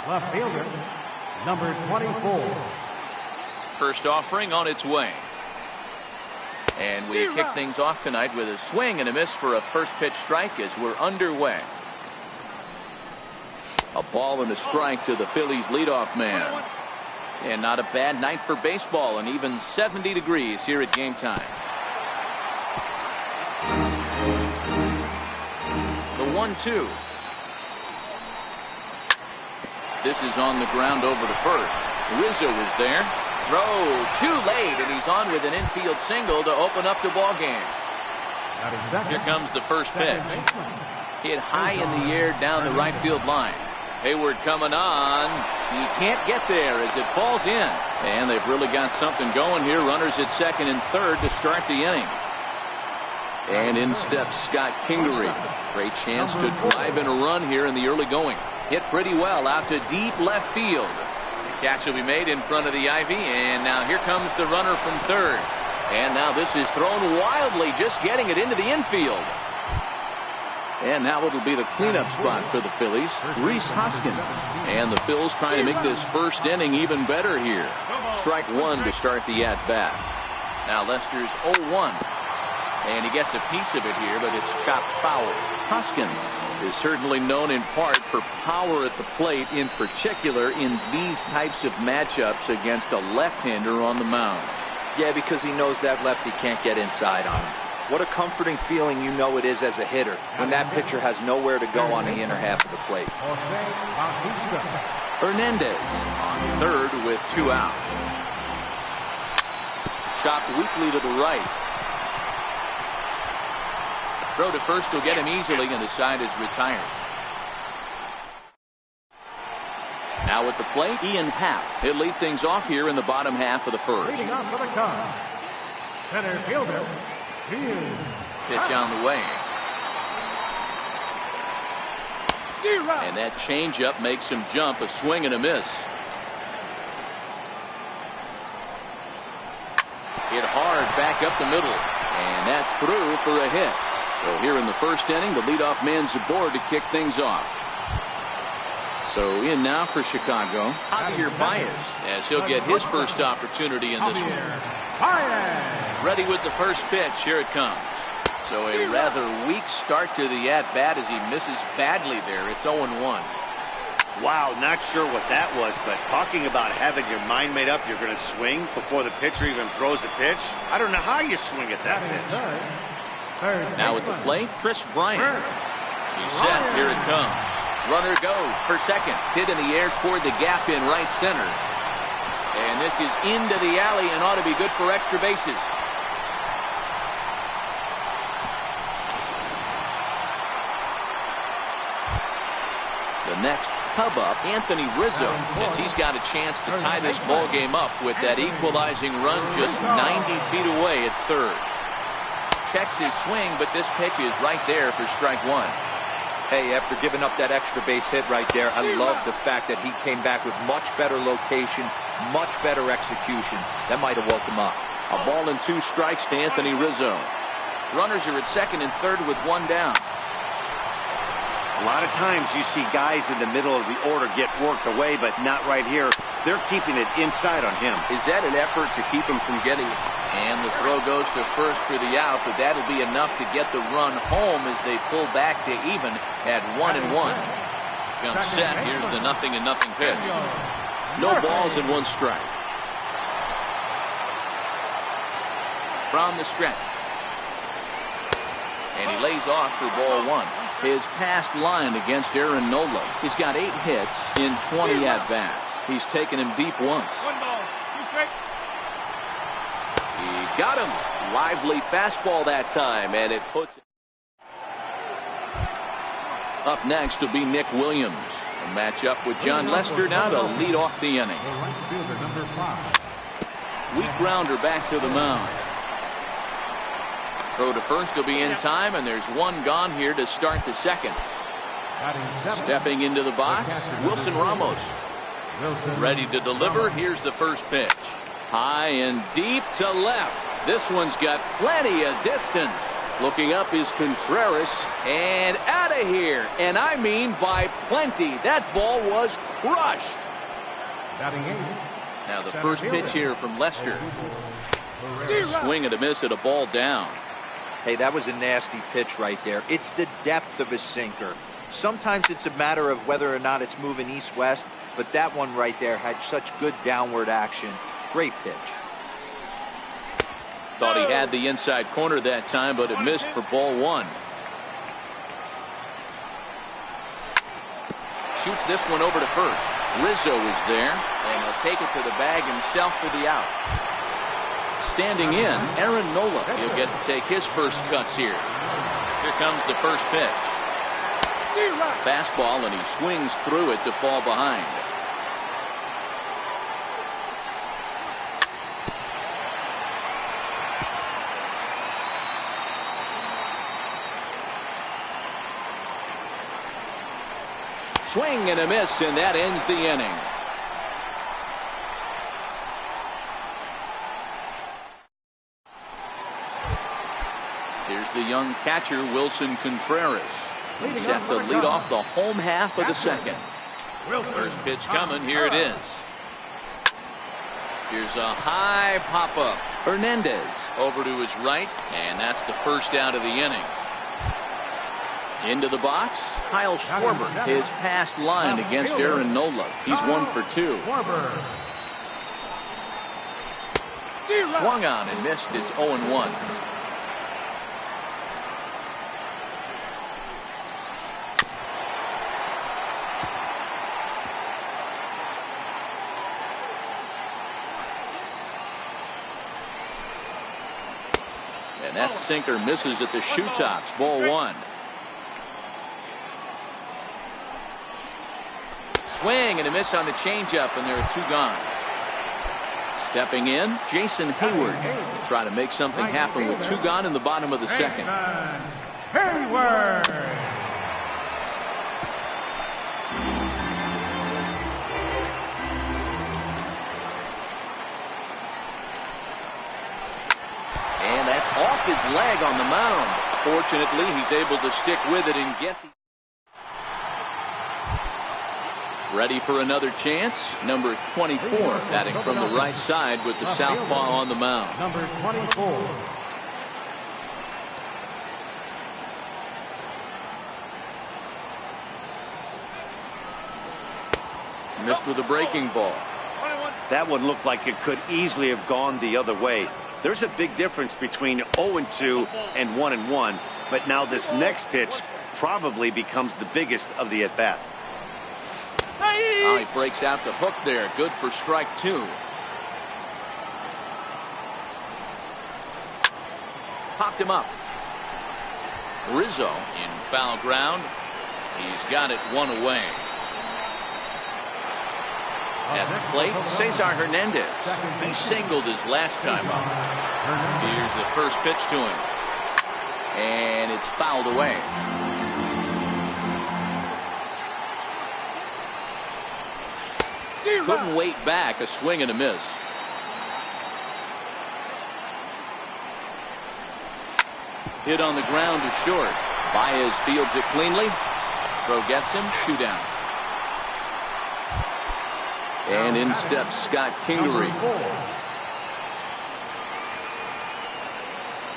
Left fielder, number 24. First offering on its way. And we kick things off tonight with a swing and a miss for a first pitch strike as we're underway. A ball and a strike to the Phillies leadoff man. And not a bad night for baseball, and even 70 degrees here at game time. The 1-2. This is on the ground over to first. Rizzo is there. Throw too late, and he's on with an infield single to open up the ball game. Here comes the first pitch. Hit high in the air down the right field line. Hayward coming on. He can't get there as it falls in. And they've really got something going here. Runners at second and third to start the inning. And in steps Scott Kingery. Great chance to drive in a run here in the early going. Hit pretty well out to deep left field. The catch will be made in front of the ivy. And now here comes the runner from third. And now this is thrown wildly, just getting it into the infield. And now it'll be the cleanup spot for the Phillies, Rhys Hoskins. And the Phils trying to make this first inning even better here. Strike one to start the at-bat. Now Lester's 0-1. And he gets a piece of it here, but it's chopped foul. Hoskins is certainly known in part for power at the plate, in particular in these types of matchups against a left-hander on the mound. Yeah, because he knows that lefty can't get inside on him. What a comforting feeling you know it is as a hitter when that pitcher has nowhere to go on the inner half of the plate. Hernandez on third with 2 out. Chopped weakly to the right. Throw to first will get him easily, and the side is retired. Now at the plate, Ian Happ. He'll lead things off here in the bottom half of the first. Leading off for the Cubs, center fielder. Pitch on the way. And that changeup makes him jump. A swing and a miss. Hit hard back up the middle. And that's through for a hit. So here in the first inning, the leadoff man's aboard to kick things off. So in now for Chicago, Javier Baez, as he'll get his first opportunity in this one. Ready with the first pitch. Here it comes. So a rather weak start to the at-bat as he misses badly there. It's 0-1. Wow, not sure what that was, but talking about having your mind made up you're going to swing before the pitcher even throws a pitch. I don't know how you swing at that pitch. Now at the plate, Chris Bryant. He's set. Here it comes. Runner goes for second. Hit in the air toward the gap in right center. And this is into the alley and ought to be good for extra bases. The next Cub up, Anthony Rizzo, as he's got a chance to tie this ball game up with that equalizing run just 90 feet away at third. Checks his swing, but this pitch is right there for strike one. Hey, after giving up that extra base hit right there, I love the fact that he came back with much better location, much better execution. That might have woke him up. A ball and 2 strikes to Anthony Rizzo. Runners are at second and third with 1 down. A lot of times you see guys in the middle of the order get worked away, but not right here. They're keeping it inside on him. Is that an effort to keep him from getting it? And the throw goes to first for the out, but that'll be enough to get the run home as they pull back to even at 1-1. Jump set. Here's the 0-0 pitch. No balls and 1 strike. From the stretch. And he lays off for ball 1. His past line against Aaron Nola. He's got 8 hits in 20 at-bats. He's taken him deep once. 1 ball, 2 strikes. He got him. Lively fastball that time, and it puts it. Up next will be Nick Williams. A matchup with John Lester now to lead off the inning. Weak grounder back to the mound. Throw to first will be in time, and there's 1 gone here to start the second. Stepping into the box, Wilson Ramos. Ready to deliver. Here's the first pitch. High and deep to left. This one's got plenty of distance. Looking up is Contreras, and out of here. And I mean by plenty. That ball was crushed. Now the first pitch here from Lester. Swing and a miss at a ball down. Hey, that was a nasty pitch right there. It's the depth of a sinker. Sometimes it's a matter of whether or not it's moving east-west, but that one right there had such good downward action. Great pitch. Thought he had the inside corner that time, but it missed for ball one. Shoots this one over to first. Rizzo is there, and he'll take it to the bag himself for the out. Standing in, Aaron Nola. He'll get to take his first cuts here. Here comes the first pitch. Fastball, and he swings through it to fall behind. Swing and a miss, and that ends the inning. Here's the young catcher, Wilson Contreras. He's set to lead off the home half of the second. First pitch coming. Here it is. Here's a high pop-up. Hernandez over to his right, and that's the first out of the inning. Into the box, Kyle Schwarber. His past line against Aaron Nola. He's 1 for 2. Swung on and missed. It's 0-1. And that sinker misses at the shoe tops. Ball one. Swing and a miss on the changeup, and there are 2 gone. Stepping in, Jason Hayward. Try to make something happen with 2 gone in the bottom of the second. Hayward. And that's off his leg on the mound. Fortunately, he's able to stick with it and get the... Ready for another chance. Number 24 batting from the right side with the southpaw on the mound. Number 24. Missed with a breaking ball. That one looked like it could easily have gone the other way. There's a big difference between 0-2 and 1-1, but now this next pitch probably becomes the biggest of the at-bat. Oh, he breaks out the hook there. Good for strike 2. Popped him up. Rizzo in foul ground. He's got it 1 away. At the plate, Cesar Hernandez. He singled his last time up. Here's the first pitch to him. And it's fouled away. Couldn't wait back. A swing and a miss. Hit on the ground to short. Baez fields it cleanly. Throw gets him. 2 down. And in steps Scott Kingery.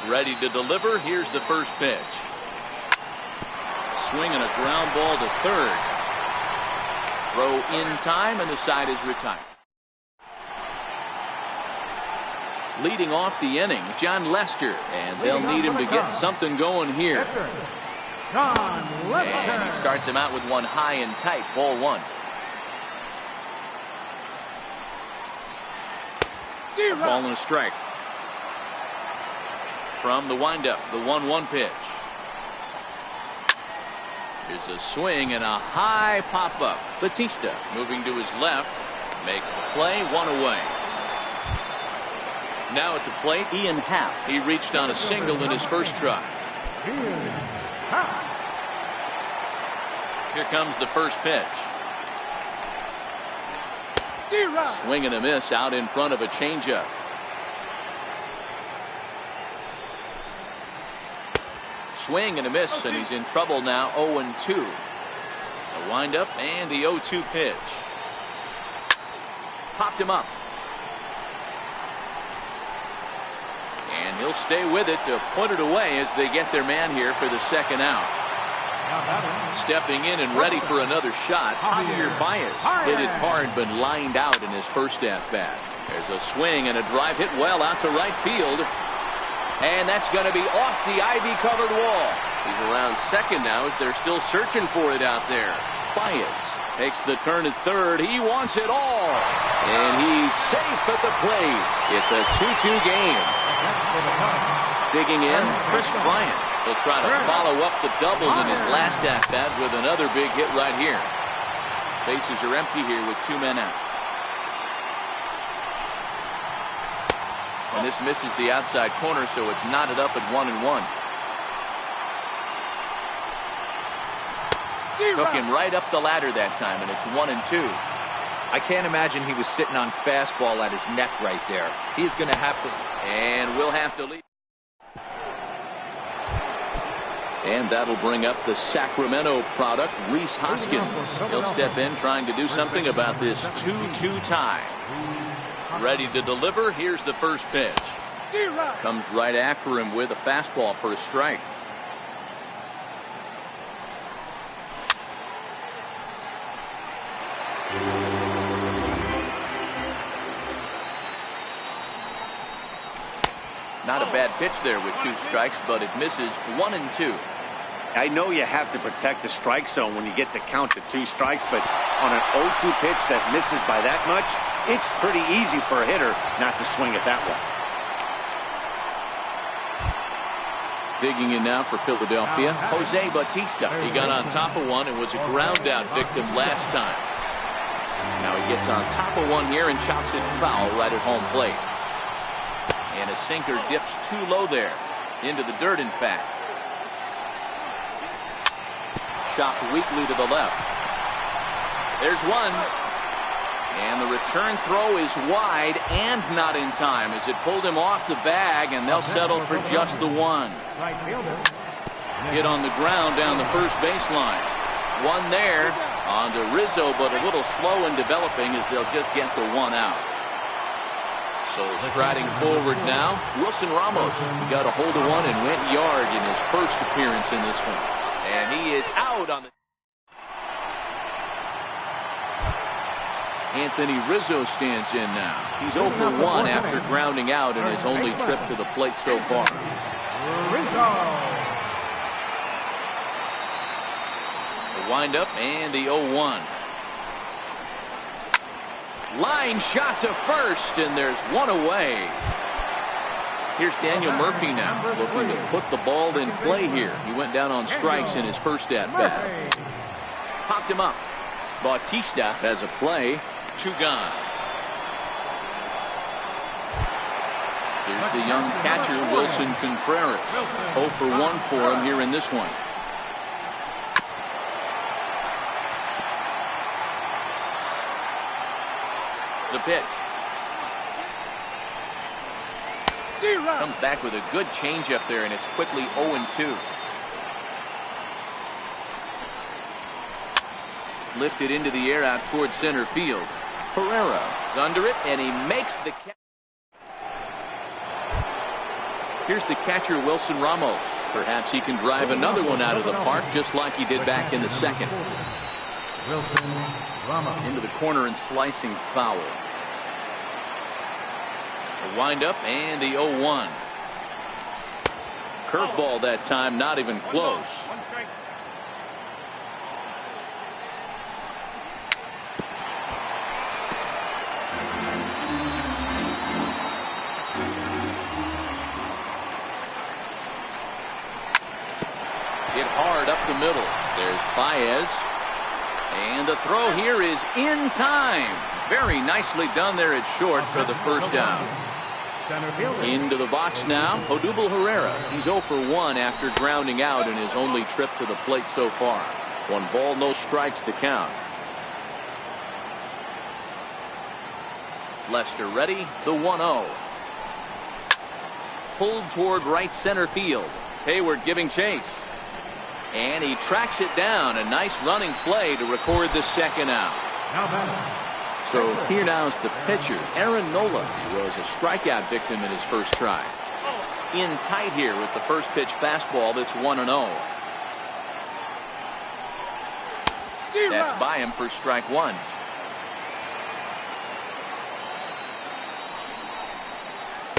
Ready to deliver. Here's the first pitch. Swing and a ground ball to third. Throw in time, and the side is retired. Leading off the inning, John Lester, and they'll need him to get something going here. And he starts him out with one high and tight. Ball 1. A ball and a strike. From the windup, the 1-1 pitch. Here's a swing and a high pop-up. Batista moving to his left. Makes the play. 1 away. Now at the plate, Ian Happ. He reached on a single in his first try. Here comes the first pitch. Swing and a miss out in front of a changeup. Swing and a miss, and he's in trouble now. 0-2. A windup and the 0-2 pitch. Popped him up. And he'll stay with it to put it away as they get their man here for the second out. Stepping in and ready for another shot, Javier Baez hit it hard but lined out in his first at-bat. There's a swing and a drive hit well out to right field. And that's going to be off the ivy-covered wall. He's around second now as they're still searching for it out there. Baez takes the turn at third. He wants it all. And he's safe at the plate. It's a 2-2 game. Digging in, Chris Bryant. He'll try to follow up the double in his last at-bat with another big hit right here. Bases are empty here with 2 men out. And this misses the outside corner, so it's knotted up at 1-1. Took him right up the ladder that time, and it's 1-2. I can't imagine he was sitting on fastball at his neck right there. He's going to have to. And we'll have to leave. And that'll bring up the Sacramento product, Rhys Hoskins. He'll step in trying to do something about this 2-2 tie. Ready to deliver. Here's the first pitch. Comes right after him with a fastball for a strike. Not a bad pitch there with 2 strikes, but it misses 1-2. I know you have to protect the strike zone when you get the count to 2 strikes, but on an 0-2 pitch that misses by that much, it's pretty easy for a hitter not to swing at that one. Digging in now for Philadelphia, Jose Bautista. He got on top of one and was a ground out victim last time. Now he gets on top of one here and chops it foul right at home plate. And a sinker dips too low there. Into the dirt, in fact. Chopped weakly to the left. There's one. And the return throw is wide and not in time as it pulled him off the bag, and they'll settle for just the one. Hit on the ground down the first baseline. One there on to Rizzo, but a little slow in developing as they'll just get the one out. So striding forward now, Wilson Ramos. He got a hold of one and went yard in his first appearance in this one. And he is out on the... Anthony Rizzo stands in now. He's 0 for 1 after grounding out in his only trip to the plate so far. The windup and the 0-1. Line shot to first, and there's one away. Here's Daniel Murphy now, looking to put the ball in play here. He went down on strikes in his first at-bat. Popped him up. Bautista has a play. 2 gone. Here's the young catcher, Wilson Contreras. 0 for 1 for him here in this one. The pitch. Comes back with a good changeup there, and it's quickly 0-2. Lifted into the air out towards center field. Herrera is under it, and he makes the catch. Here's the catcher, Wilson Ramos. Perhaps he can drive another one out of the park, just like he did back in the second. Wilson Ramos. Into the corner and slicing foul. The windup and the 0-1. Curveball that time, not even close. Hit hard up the middle. There's Baez. And the throw here is in time. Very nicely done there at short for the first out. Into the box now, Odubel Herrera. He's 0 for 1 after grounding out in his only trip to the plate so far. 1 ball, no strikes to count. Lester ready, the 1-0. Pulled toward right center field. Hayward giving chase. And he tracks it down. A nice running play to record the second out. So here now is the pitcher, Aaron Nola. He was a strikeout victim in his first try. In tight here with the first pitch fastball that's 1-0. That's by him for strike one.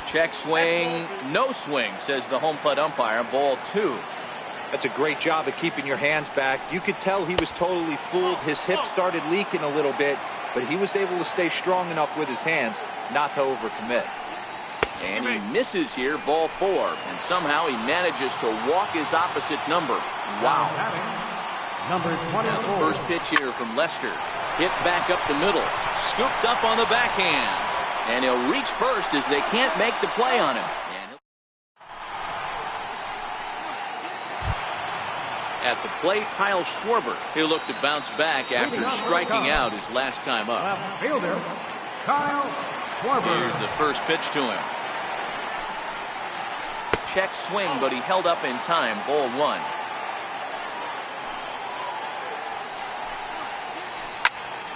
Check swing, no swing, says the home plate umpire. Ball 2. That's a great job of keeping your hands back. You could tell he was totally fooled. His hip started leaking a little bit, but he was able to stay strong enough with his hands not to overcommit. And he misses here, ball 4, and somehow he manages to walk his opposite number. Wow. Number 24. Now the first pitch here from Lester. Hit back up the middle. Scooped up on the backhand. And he'll reach first as they can't make the play on him. At the plate, Kyle Schwarber. He'll look to bounce back after striking out his last time up. Left fielder, Kyle Schwarber. Here's the first pitch to him. Check swing, but he held up in time. Ball 1.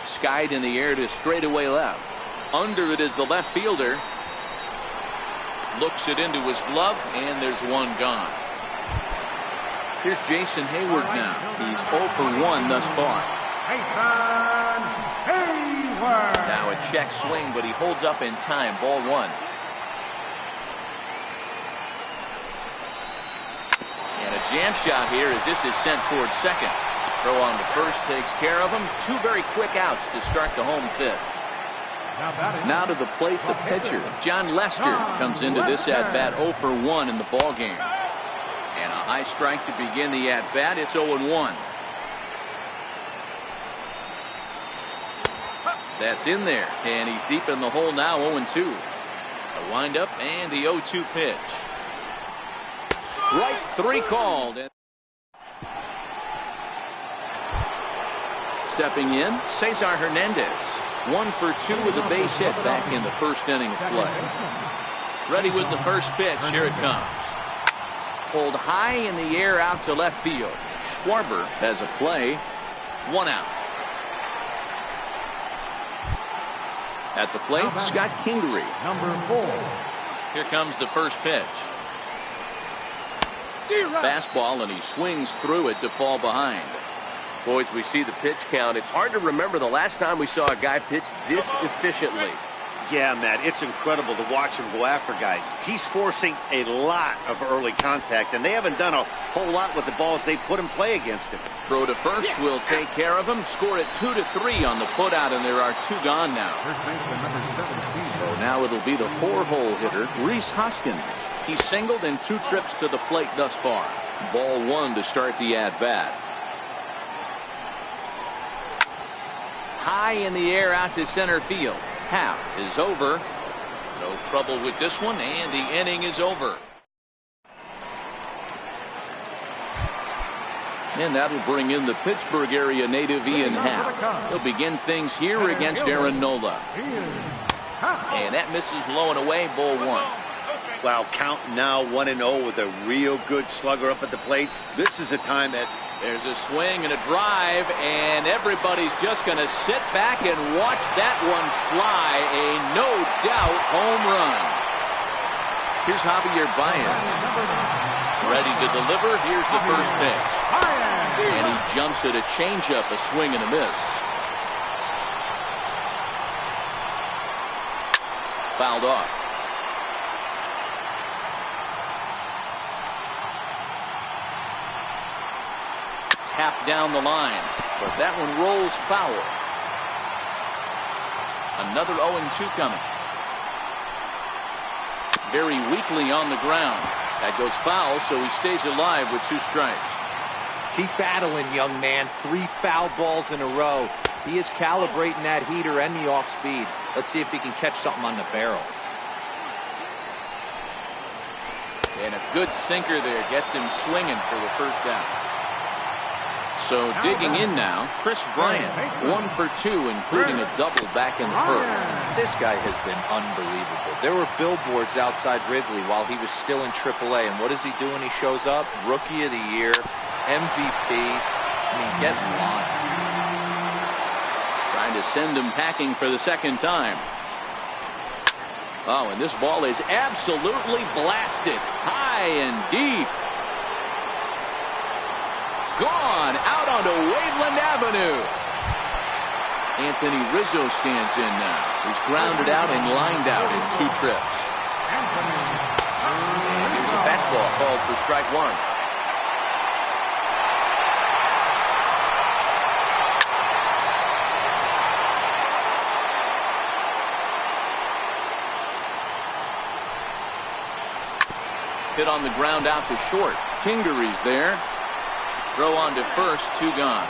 Skied in the air to straightaway left. Under it is the left fielder. Looks it into his glove, and there's one gone. Here's Jason Hayward now. He's 0 for 1 thus far. Hayward. Now a check swing, but he holds up in time. Ball 1. And a jam shot here as this is sent towards second. Throw on to first takes care of him. 2 very quick outs to start the home fifth. Now to the plate, the pitcher, John Lester, comes into this at-bat 0 for 1 in the ballgame. And a high strike to begin the at-bat. It's 0-1. That's in there, and he's deep in the hole now. 0-2. A windup and the 0-2 pitch. Strike 3 called. Stepping in, Cesar Hernandez. 1 for 2 with a base hit back in the first inning of play. Ready with the first pitch. Here it comes. Pulled high in the air out to left field. Schwarber has a play. 1 out. At the plate, Scott Kingery. Number 4. Here comes the first pitch. Fastball, and he swings through it to fall behind. Boys, we see the pitch count. It's hard to remember the last time we saw a guy pitch this efficiently. Yeah, Matt, it's incredible to watch him go after guys. He's forcing a lot of early contact, and they haven't done a whole lot with the balls they put in play against him. Throw to first will take care of him. Score it 2-3 on the putout, and there are 2 gone now. So now it'll be the 4-hole hitter, Rhys Hoskins. He's singled in 2 trips to the plate thus far. Ball 1 to start the at-bat. High in the air out to center field. Half is over. No trouble with this one, and the inning is over. And that'll bring in the Pittsburgh area native Ian Happ. He'll begin things here against Aaron Nola. And that misses low and away. Ball 1. Wow, count now 1-0 with a real good slugger up at the plate. This is a time that there's a swing and a drive, and everybody's just going to sit back and watch that one fly. A no-doubt home run. Here's Javier Baez. Ready to deliver. Here's the first pitch. And he jumps at a changeup, a swing and a miss. Fouled off. Tapped down the line, but that one rolls foul. Another 0-2 coming. Very weakly on the ground. That goes foul, so he stays alive with 2 strikes. Keep battling, young man. 3 foul balls in a row. He is calibrating that heater and the off speed. Let's see if he can catch something on the barrel. And a good sinker there gets him swinging for the first out. So digging in now, Chris Bryant, 1 for 2, including a double back in the first. This guy has been unbelievable. There were billboards outside Wrigley while he was still in AAA, and what does he do when he shows up? Rookie of the Year, MVP. I mean, get in line. Trying to send him packing for the second time. Oh, and this ball is absolutely blasted. High and deep. Gone out onto Waveland Avenue. Anthony Rizzo stands in now. He's grounded out and lined out in 2 trips. And here's a fastball called for strike 1. Hit on the ground out to short. Kingery's there. Throw on to first, 2 gone.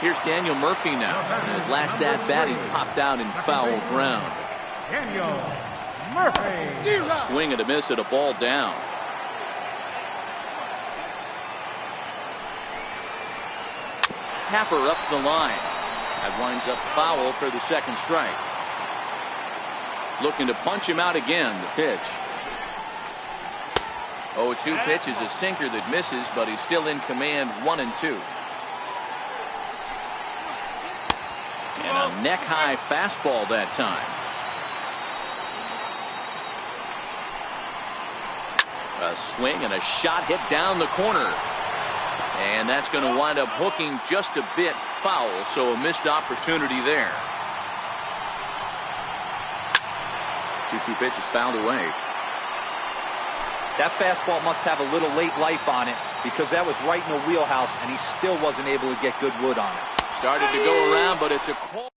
Here's Daniel Murphy now. In his last at bat, he popped out in foul ground. Daniel Murphy. A swing and a miss at a ball down. Tapper up the line. That winds up foul for the second strike. Looking to punch him out again. The pitch. 0-2 pitch is a sinker that misses, but he's still in command. 1-2. And a neck high fastball that time. A swing and a shot hit down the corner. And that's going to wind up hooking just a bit foul, so a missed opportunity there. 2-2 pitch is fouled away. That fastball must have a little late life on it because that was right in the wheelhouse, and he still wasn't able to get good wood on it. Started to go around, but it's a call.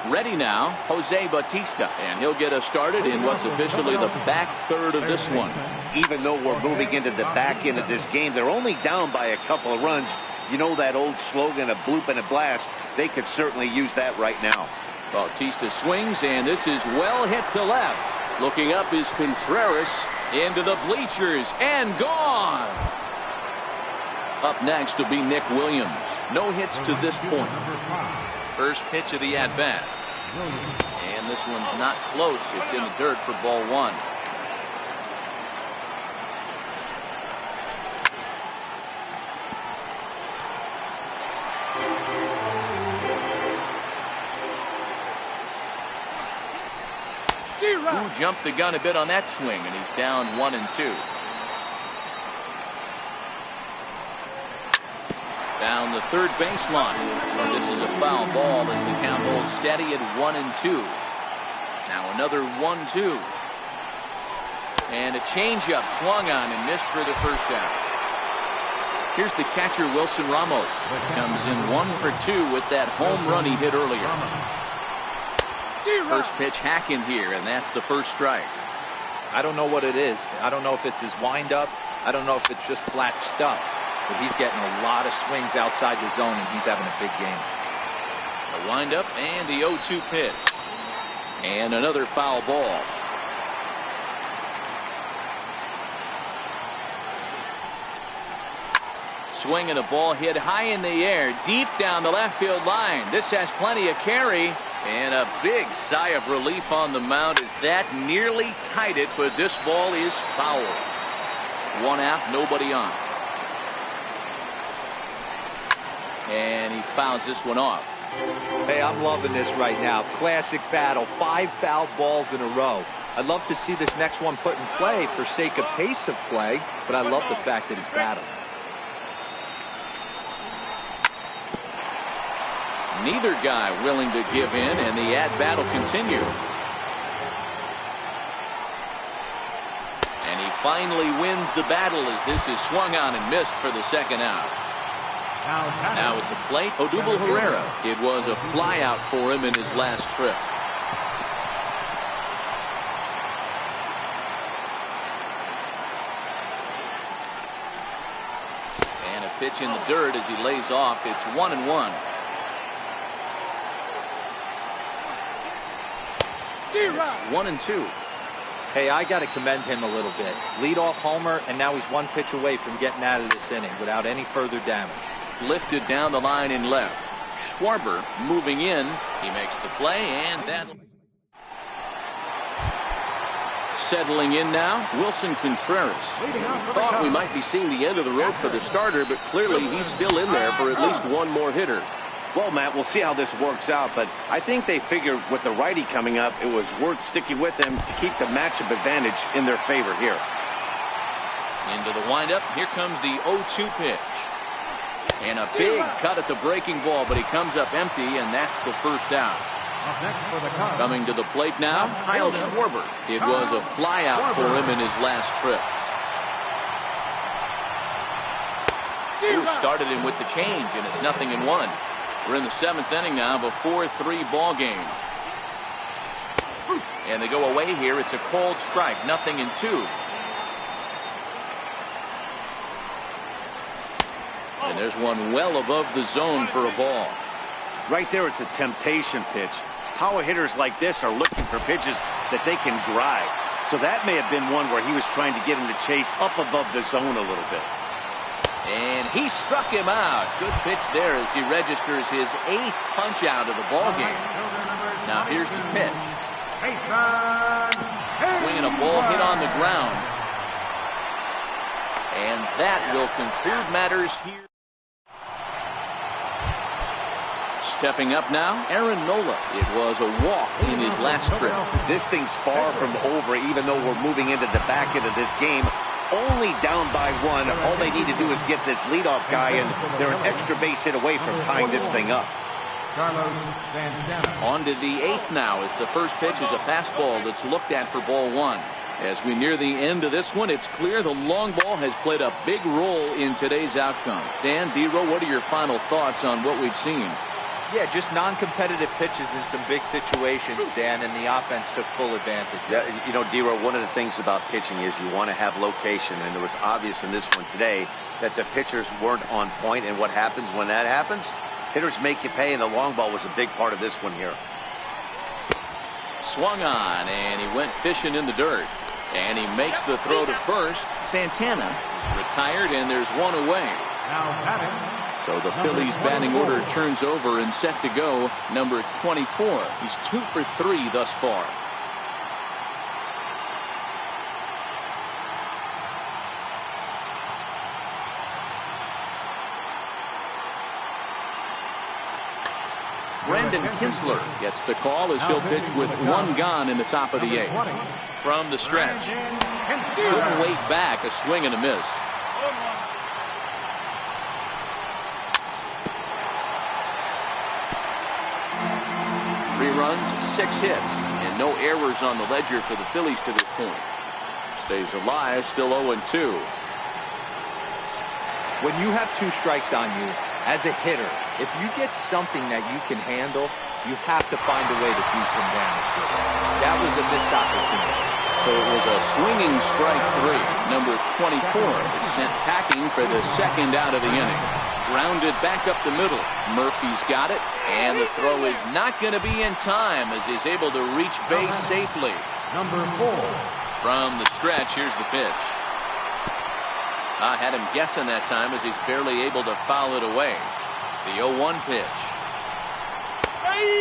Ready now, Jose Bautista, and he'll get us started in what's officially the back third of this one. Even though we're moving into the back end of this game, they're only down by a couple of runs. You know that old slogan, a bloop and a blast. They could certainly use that right now. Bautista swings, and this is well hit to left. Looking up is Contreras into the bleachers and gone. Up next will be Nick Williams. No hits to this point. First pitch of the at-bat. And this one's not close. It's in the dirt for ball 1. Who jumped the gun a bit on that swing, and he's down 1-2. Down the third baseline. But this is a foul ball as the count holds steady at 1-2. Now another 1-2. And a changeup swung on and missed for the first out. Here's the catcher, Wilson Ramos. Comes in 1 for 2 with that home run he hit earlier. First pitch hack in here, and that's the first strike. I don't know what it is. I don't know if it's his windup. I don't know if it's just flat stuff. But he's getting a lot of swings outside the zone, and he's having a big game. A windup and the 0-2 pitch. And another foul ball. Swing and a ball hit high in the air, deep down the left field line. This has plenty of carry. And a big sigh of relief on the mound as that nearly tied it, but this ball is foul. 1 out, nobody on. And he fouls this one off. Hey, I'm loving this right now. Classic battle. 5 foul balls in a row. I'd love to see this next one put in play for sake of pace of play, but I love the fact that it's battle. Neither guy willing to give in, and the at-bat will continue. And he finally wins the battle as this is swung on and missed for the second out. Now at the plate, Odubel Herrera. It was a flyout for him in his last trip. And a pitch in the dirt as he lays off. It's 1-1. It's 1-2. Hey, I got to commend him a little bit. Leadoff homer, and now he's one pitch away from getting out of this inning without any further damage. Lifted down the line in left. Schwarber moving in. He makes the play, and that'll... Settling in now, Wilson Contreras. Thought we might be seeing the end of the road for the starter, but clearly he's still in there for at least one more hitter. Well, Matt, we'll see how this works out, but I think they figured with the righty coming up, it was worth sticking with them to keep the matchup advantage in their favor here. Into the windup, here comes the 0-2 pitch. And a big cut at the breaking ball, but he comes up empty, and that's the first out. Coming to the plate now, Kyle Schwarber. It was a flyout for him in his last trip. Who started him with the change, and it's 0-1. We're in the 7th inning now of a 4-3 ball game. And they go away here. It's a cold strike, 0-2. And there's one well above the zone for a ball. Right there is a temptation pitch. Power hitters like this are looking for pitches that they can drive. So that may have been one where he was trying to get him to chase up above the zone a little bit. And he struck him out. Good pitch there as he registers his 8th punch out of the ball game. Now here's the pitch. Swinging a ball hit on the ground. And that will conclude matters here. Stepping up now, Aaron Nola. It was a walk in his last trip. This thing's far from over, even though we're moving into the back end of this game. Only down by 1. All they need to do is get this leadoff guy, and they're an extra base hit away from tying this thing up. On to the 8th now, as the first pitch is a fastball that's looked at for ball 1. As we near the end of this one, it's clear the long ball has played a big role in today's outcome. Dan, D-Row, what are your final thoughts on what we've seen? Yeah, just non-competitive pitches in some big situations, Dan, and the offense took full advantage. Yeah, you know, D-Row, one of the things about pitching is you want to have location, and it was obvious in this one today that the pitchers weren't on point, and what happens when that happens? Hitters make you pay, and the long ball was a big part of this one here. Swung on, and he went fishing in the dirt. And he makes the throw to first. Santana is retired, and there's one away. So the Phillies batting order turns over and set to go. Number 24. He's 2 for 3 thus far. Brandon Kinsler gets the call as he'll pitch with 1 gone in the top of the 8th. From the stretch. Couldn't wait back. A swing and a miss. Runs, 6 hits, and no errors on the ledger for the Phillies to this point. Stays alive, still 0-2. When you have 2 strikes on you, as a hitter, if you get something that you can handle, you have to find a way to do some damage with it. That was a missed opportunity. So it was a swinging strike 3. Number 24 is sent packing for the 2nd out of the inning. Grounded back up the middle. Murphy's got it, and the throw is not going to be in time as he's able to reach base safely. Number 4. From the stretch, here's the pitch. I had him guessing that time as he's barely able to foul it away. The 0-1 pitch.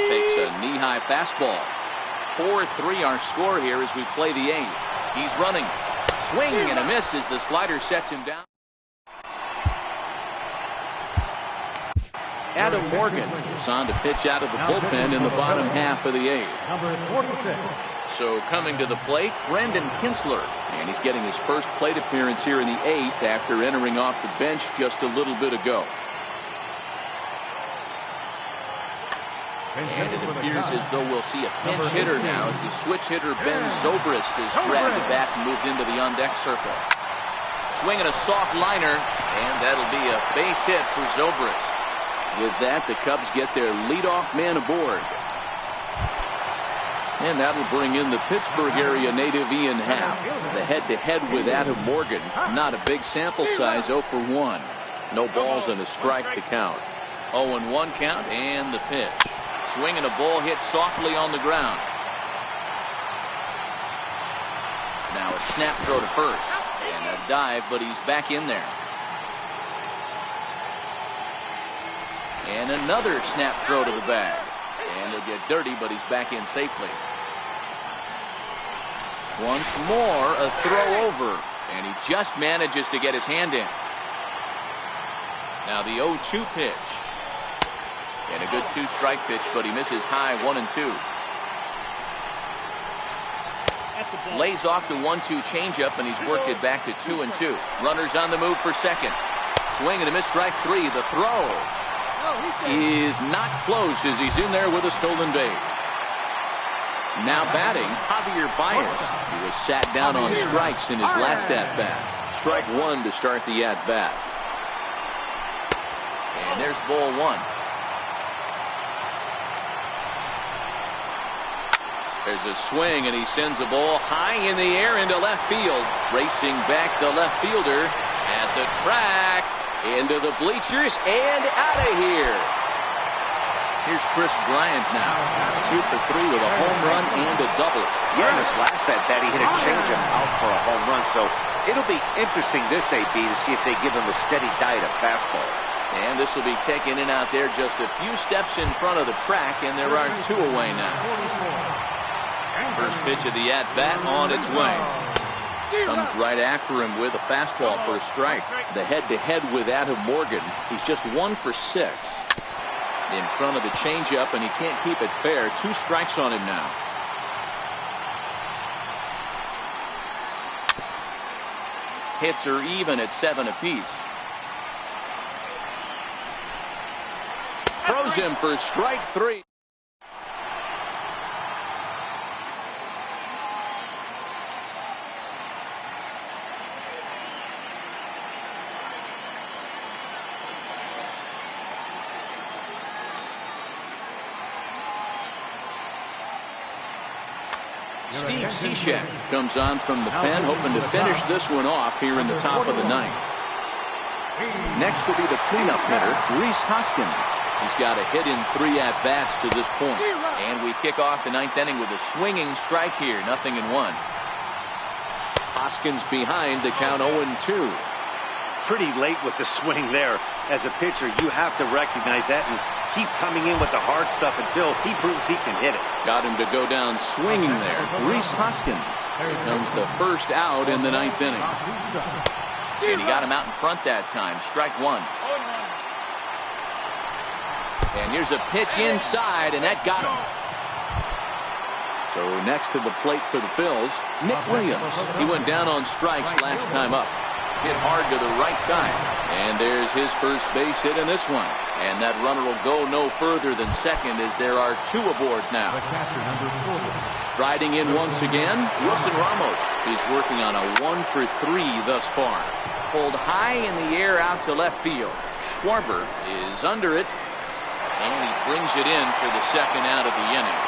Takes a knee-high fastball. 4-3 our score here as we play the 8th. He's running. Swing and a miss as the slider sets him down. Adam Morgan is on to pitch out of the bullpen in the bottom half of the 8th. Number 46. So coming to the plate, Brandon Kinsler. And he's getting his first plate appearance here in the 8th after entering off the bench just a little bit ago. And it appears as though we'll see a pinch hitter now as the switch hitter Ben Zobrist is grabbed the bat and moved into the on-deck circle. Swinging a soft liner, and that'll be a base hit for Zobrist. With that, the Cubs get their leadoff man aboard. And that'll bring in the Pittsburgh area native Ian Happ. The head-to-head with Adam Morgan. Not a big sample size, 0 for 1. No balls and a strike to count. 0-1 count, and the pitch. Swinging a ball hit softly on the ground. Now a snap throw to first. And a dive, but he's back in there. And another snap throw to the bag. And he'll get dirty, but he's back in safely. Once more, a throw over. And he just manages to get his hand in. Now the 0-2 pitch. And a good 2-strike pitch, but he misses high 1 and 2. Lays off the 1-2 changeup, and he's worked it back to 2 and 2. Runners on the move for second. Swing and a miss, strike 3. The throw is not close as he's in there with a stolen base. Now batting, Javier Baez, who was sat down on strikes in his last at-bat. Strike 1 to start the at-bat. And there's ball 1. There's a swing, and he sends a ball high in the air into left field. Racing back the left fielder at the track, into the bleachers, and out of here. Here's Chris Bryant now. 2 for 3 with a home run and a double. Yeah, in his last at-bat, he hit a changeup out for a home run, so it'll be interesting this AB to see if they give him a steady diet of fastballs. And this will be taken in out there just a few steps in front of the track, and there are 2 away now. First pitch of the at-bat on its way. Comes right after him with a fastball for a strike. The head-to-head with Adam Morgan. He's just 1 for 6. In front of the changeup, and he can't keep it fair. 2 strikes on him now. Hits are even at 7 apiece. Throws him for strike 3. Steve Cishek comes on from the pen, hoping to finish this one off here in the top of the 9th. Next will be the cleanup hitter, Rhys Hoskins. He's got a hit in 3 at-bats to this point. And we kick off the 9th inning with a swinging strike here, 0-1. Hoskins behind the count 0-2. Pretty late with the swing there. As a pitcher, you have to recognize that and keep coming in with the hard stuff until he proves he can hit it. Got him to go down swinging there. Rhys Hoskins. Here comes the first out in the 9th inning. And he got him out in front that time. Strike 1. And here's a pitch inside, and that got him. So next to the plate for the Phils, Nick Williams. He went down on strikes last time up. Hit hard to the right side. And there's his first base hit in this one. And that runner will go no further than second as there are 2 aboard now. Striding in once again, Wilson Ramos. He's working on a 1 for 3 thus far. Pulled high in the air out to left field. Schwarber is under it. And he brings it in for the second out of the inning.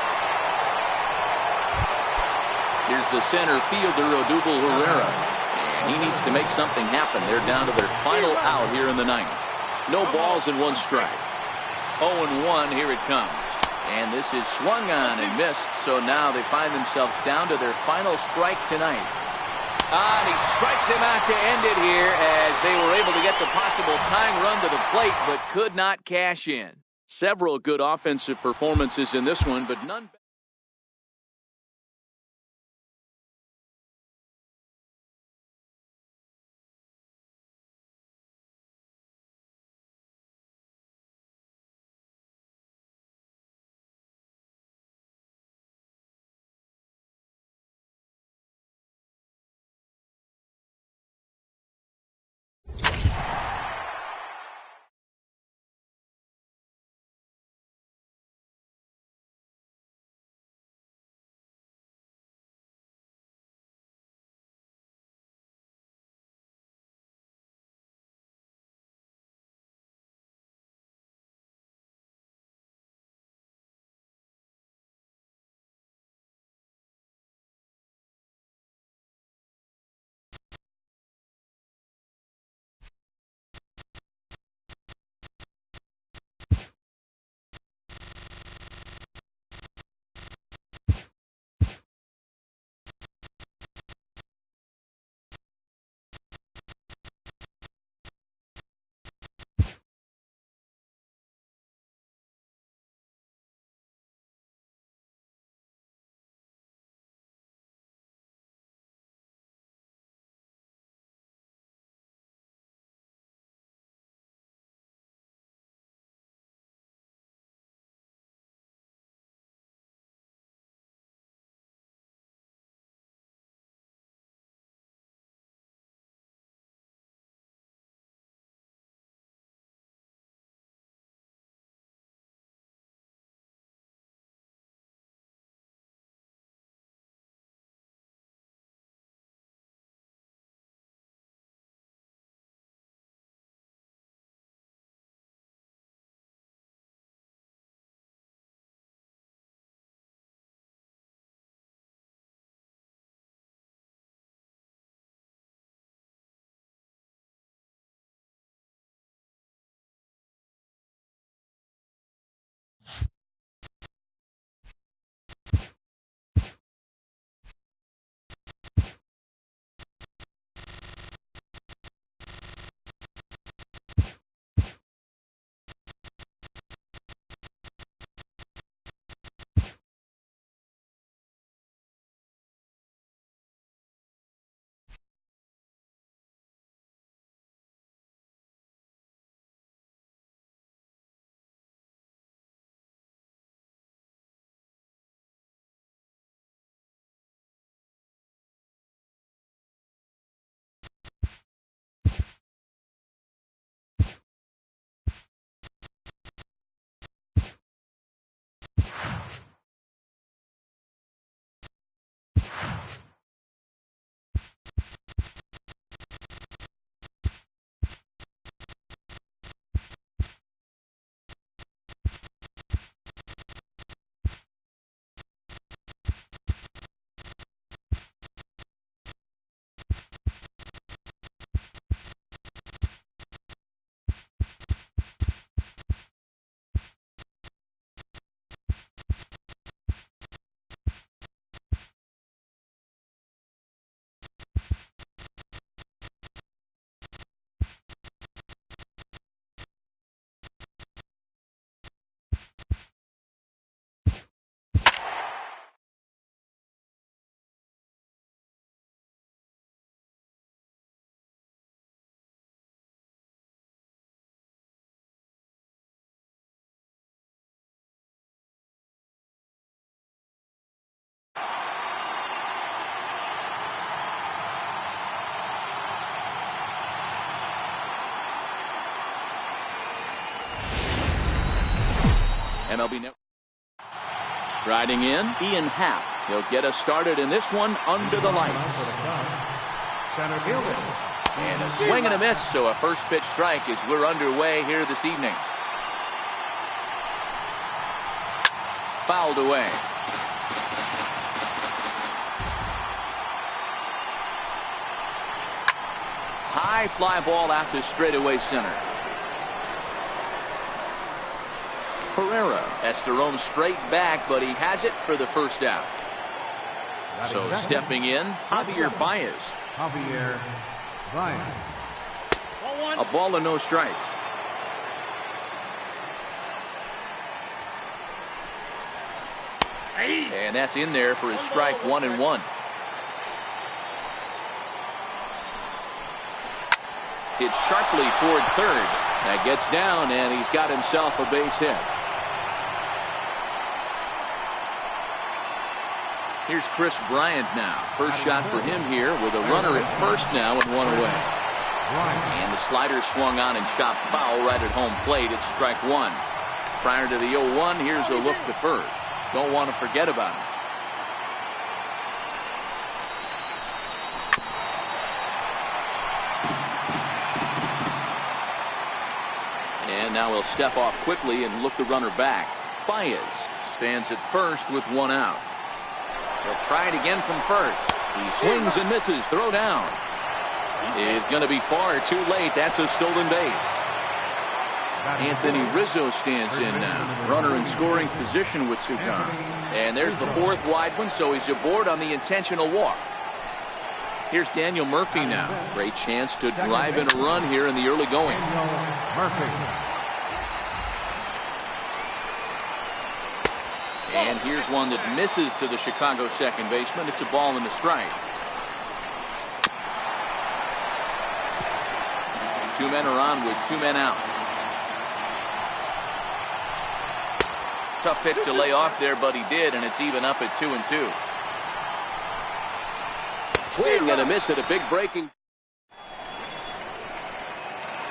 Here's the center fielder, Odubel Herrera. And he needs to make something happen. They're down to their final out here in the 9th. No balls and 1 strike. 0-1, here it comes. And this is swung on and missed. So now they find themselves down to their final strike tonight. And he strikes him out to end it here as they were able to get the possible tying run to the plate, but could not cash in. Several good offensive performances in this one, but none. MLB Network. Striding in, Ian Happ. He'll get us started in this one under the lights. And a swing and a miss, so a first pitch strike as we're underway here this evening. Fouled away. High fly ball out to straightaway center. Herrera has to roam straight back, but he has it for the first out. So stepping in, Javier Baez. A ball and no strikes. And that's in there for his strike 1-1. Hits sharply toward third. That gets down, and he's got himself a base hit. Here's Chris Bryant now. First shot for him here with a runner at first now and one away. And the slider swung on and shot foul right at home plate. It's strike one. Prior to the 0-1, here's a look to first. Don't want to forget about him. And now he'll step off quickly and look the runner back. Baez stands at first with one out. He'll try it again from first. He swings and misses. Throw down. Is going to be far too late. That's a stolen base. Anthony Rizzo stands in now. Runner in scoring position with Sukan. And there's the fourth wide one, so he's aboard on the intentional walk. Here's Daniel Murphy now. Great chance to drive in a run here in the early going. And here's one that misses to the Chicago second baseman. It's a ball and a strike. Two men are on with two men out. Tough pitch to lay off there, but he did, and it's even up at 2-2. Swing and a miss at a big breaking.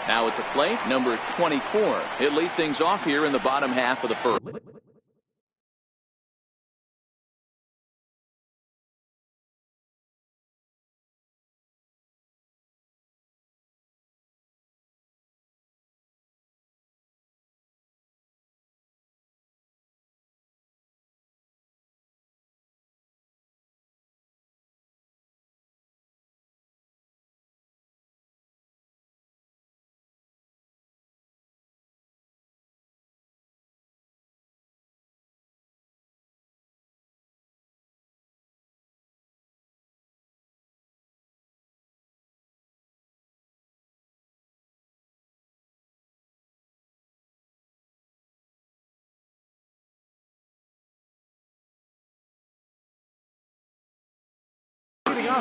Now at the plate, number 24. He'll lead things off here in the bottom half of the first.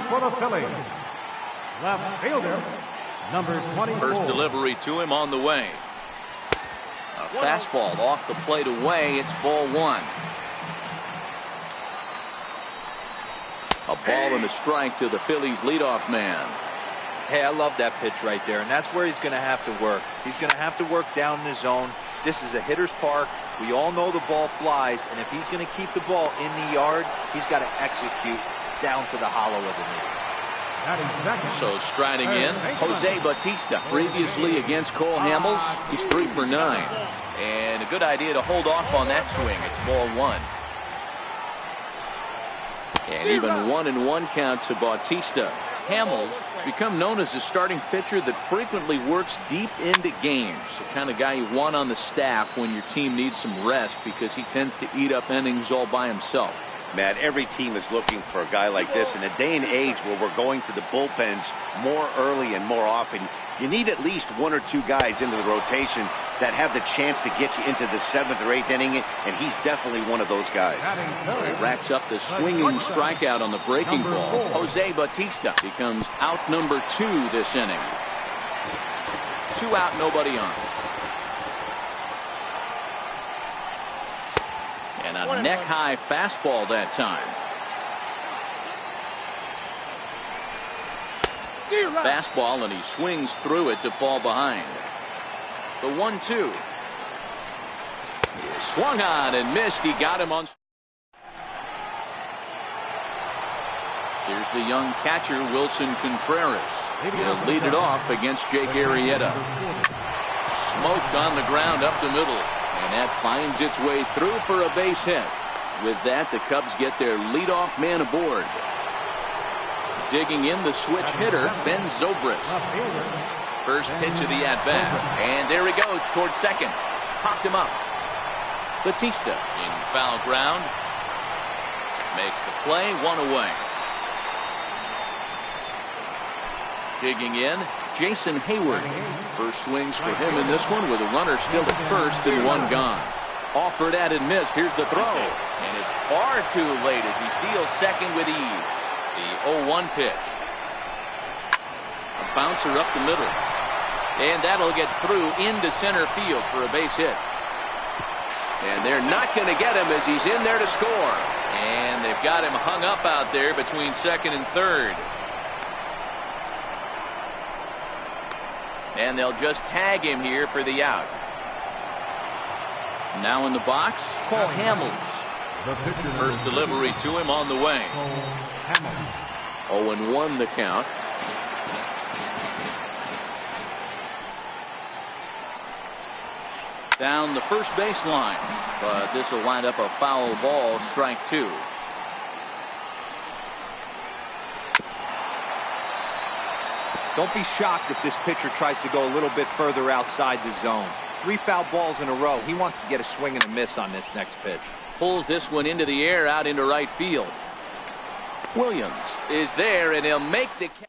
For the Phillies, left fielder, number 20. First delivery to him on the way. A fastball off the plate away. It's ball one. A ball and a strike to the Phillies leadoff man. Hey, I love that pitch right there, and that's where he's going to have to work. He's going to have to work down in the zone. This is a hitter's park. We all know the ball flies, and if he's going to keep the ball in the yard, he's got to execute down to the hollow of the knee. So striding in, Jose Bautista. Previously against Cole Hamels, he's 3 for 9. And a good idea to hold off on that swing. It's ball one. And even 1-1 count to Bautista. Hamels has become known as a starting pitcher that frequently works deep into games. The kind of guy you want on the staff when your team needs some rest, because he tends to eat up innings all by himself. Matt, every team is looking for a guy like this. In a day and age where we're going to the bullpens more early and more often, you need at least 1 or 2 guys into the rotation that have the chance to get you into the 7th or 8th inning, and he's definitely one of those guys. He racks up the swinging strikeout on the breaking ball. Jose Bautista becomes out number 2 this inning. 2 out, nobody on. And a neck-high fastball that time. Fastball, and he swings through it to fall behind. The 1-2. Swung on and missed. He got him on. Here's the young catcher, Wilson Contreras. He'll lead it off against Jake Arrieta. Smoked on the ground up the middle. And that finds its way through for a base hit. With that, the Cubs get their leadoff man aboard. Digging in the switch hitter, Ben Zobrist. First pitch of the at-bat. And there he goes towards second. Popped him up. Batista in foul ground. Makes the play, one away. Digging in, Jason Hayward. First swings for him in this one with a runner still at first and one gone. Offered at and missed. Here's the throw. And it's far too late as he steals second with ease. The 0-1 pitch. A bouncer up the middle. And that'll get through into center field for a base hit. And they're not going to get him as he's in there to score. And they've got him hung up out there between second and third. And they'll just tag him here for the out. Now in the box, Cole Hamels. First delivery to him on the way. 0-1 the count. Down the first baseline, but this will wind up a foul ball, strike two. Don't be shocked if this pitcher tries to go a little bit further outside the zone. 3 foul balls in a row. He wants to get a swing and a miss on this next pitch. Pulls this one into the air out into right field. Williams is there and he'll make the catch.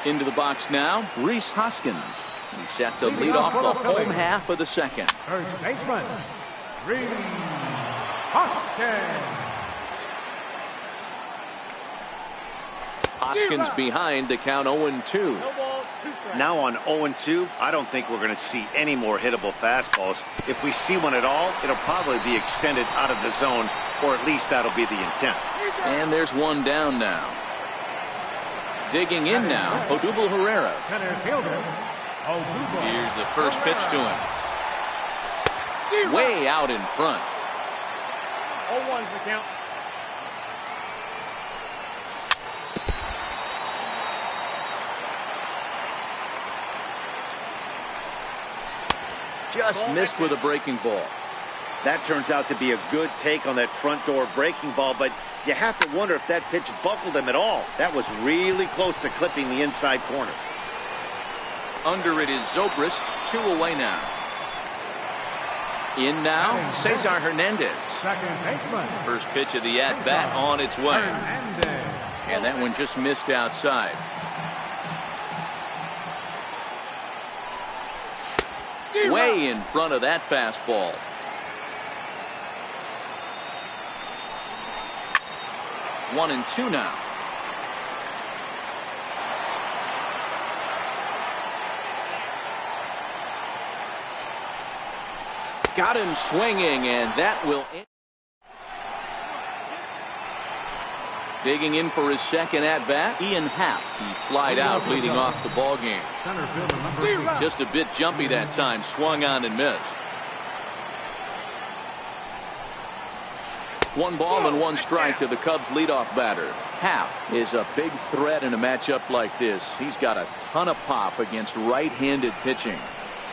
Into the box now, Rhys Hoskins. He's set to lead off the home half of the second. First baseman, Rhys Hoskins. Hoskins behind the count 0-2. Now on 0-2, I don't think we're going to see any more hittable fastballs. If we see one at all, it'll probably be extended out of the zone, or at least that'll be the intent. And there's one down now. Digging in now, Odubel Herrera. Center fielder, Odubel. Here's the first pitch to him. Way out in front. 0-1's the count. Just missed with a breaking ball. That turns out to be a good take on that front door breaking ball, but you have to wonder if that pitch buckled him at all. That was really close to clipping the inside corner. Under it is Zobrist, 2 away now. In now, Cesar Hernandez. Second baseman, First pitch of the at-bat on its way. Hernandez. And that one just missed outside. Way in front of that fastball. One and two now. Got him swinging, and that will end. Digging in for his second at-bat, Ian Happ. He flied out leading off the ball game. Center fielder, number 8. Just a bit jumpy that time, swung on and missed. 1 ball and 1 strike to the Cubs leadoff batter. Happ is a big threat in a matchup like this. He's got a ton of pop against right-handed pitching.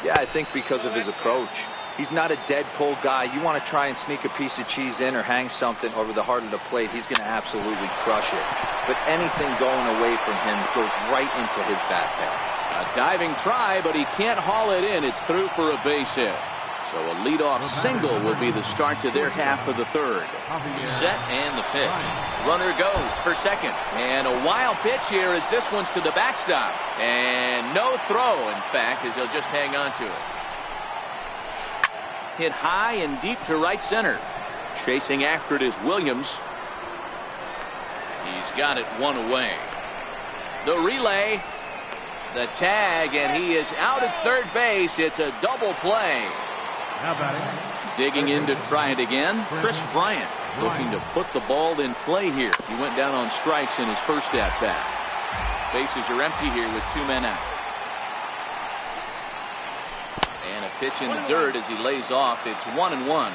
Yeah, I think because of his approach. He's not a dead pull guy. You want to try and sneak a piece of cheese in or hang something over the heart of the plate, he's going to absolutely crush it. But anything going away from him goes right into his bat pad. A diving try, but he can't haul it in. It's through for a base hit. So a leadoff single will be the start to their half of the third. Set and the pitch. Runner goes for second. And a wild pitch here as this one's to the backstop. And no throw, in fact, as he'll just hang on to it. Hit high and deep to right center. Chasing after it is Williams. He's got it 1 away. The relay. The tag, and he is out at third base. It's a double play. Now batting. Digging in to try it again. Chris Bryant looking to put the ball in play here. He went down on strikes in his first at-bat. Bases are empty here with 2 men out. And a Pitch in the dirt as he lays off. It's 1-1.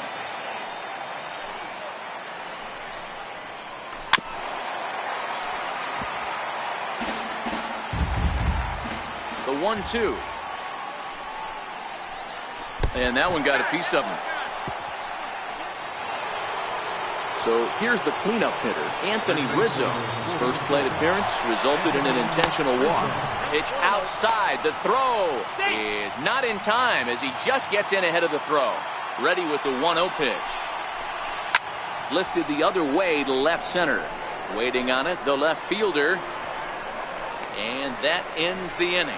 The 1-2. And that one got a piece of him. So here's the cleanup hitter, Anthony Rizzo. His first plate appearance resulted in an intentional walk. Pitch outside. The throw is not in time as he just gets in ahead of the throw. Ready with the 1-0 pitch. Lifted the other way to left center. Waiting on it, the left fielder. And that ends the inning.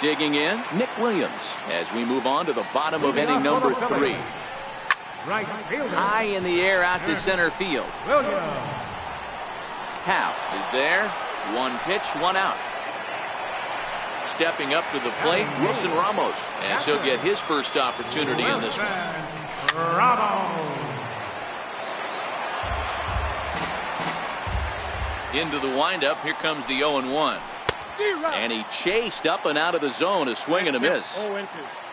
Digging in, Nick Williams, as we move on to the bottom of inning number 3. Right fielder. High in the air out to center field. Williams. Howe is there. 1 pitch, 1 out. Stepping up to the plate, Wilson Ramos, as he'll get his first opportunity in this one. Ramos. Into the windup, here comes the 0-1. And he chased up and out of the zone, a swing and a miss.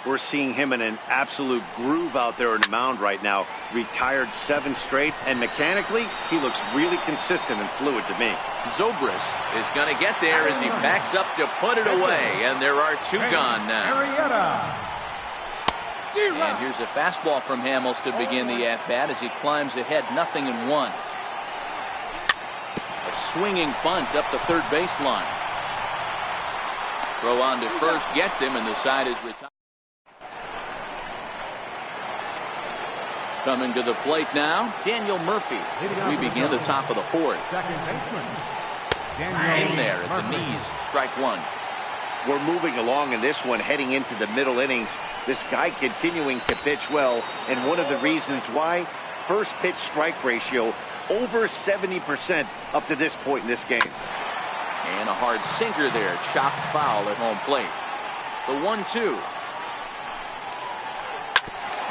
We're seeing him in an absolute groove out there in the mound right now. Retired 7 straight, and mechanically, he looks really consistent and fluid to me. Zobrist is going to get there as he backs up to put it away, and there are 2 gone now. And here's a fastball from Hamels to begin the at-bat as he climbs ahead, 0-1. A swinging bunt up the third baseline. Throw on to first gets him, and the side is retired. Coming to the plate now, Daniel Murphy. As we begin the top of the 4th. Second baseman. In there at the knees, strike 1. We're moving along in this one, heading into the middle innings. This guy continuing to pitch well, and one of the reasons why, first pitch strike ratio over 70% up to this point in this game. And a hard sinker there, chopped foul at home plate. The 1-2.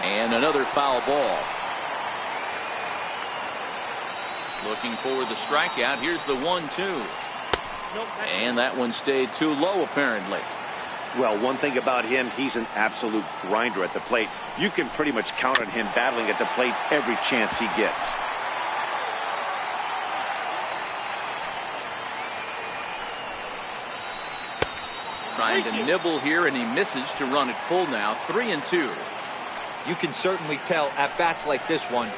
And another foul ball. Looking for the strikeout. Here's the 1-2. And that one stayed too low, apparently. Well, one thing about him, he's an absolute grinder at the plate. You can pretty much count on him battling at the plate every chance he gets. Trying to nibble here, and he misses to run it full now. 3-2. You can certainly tell at bats like this one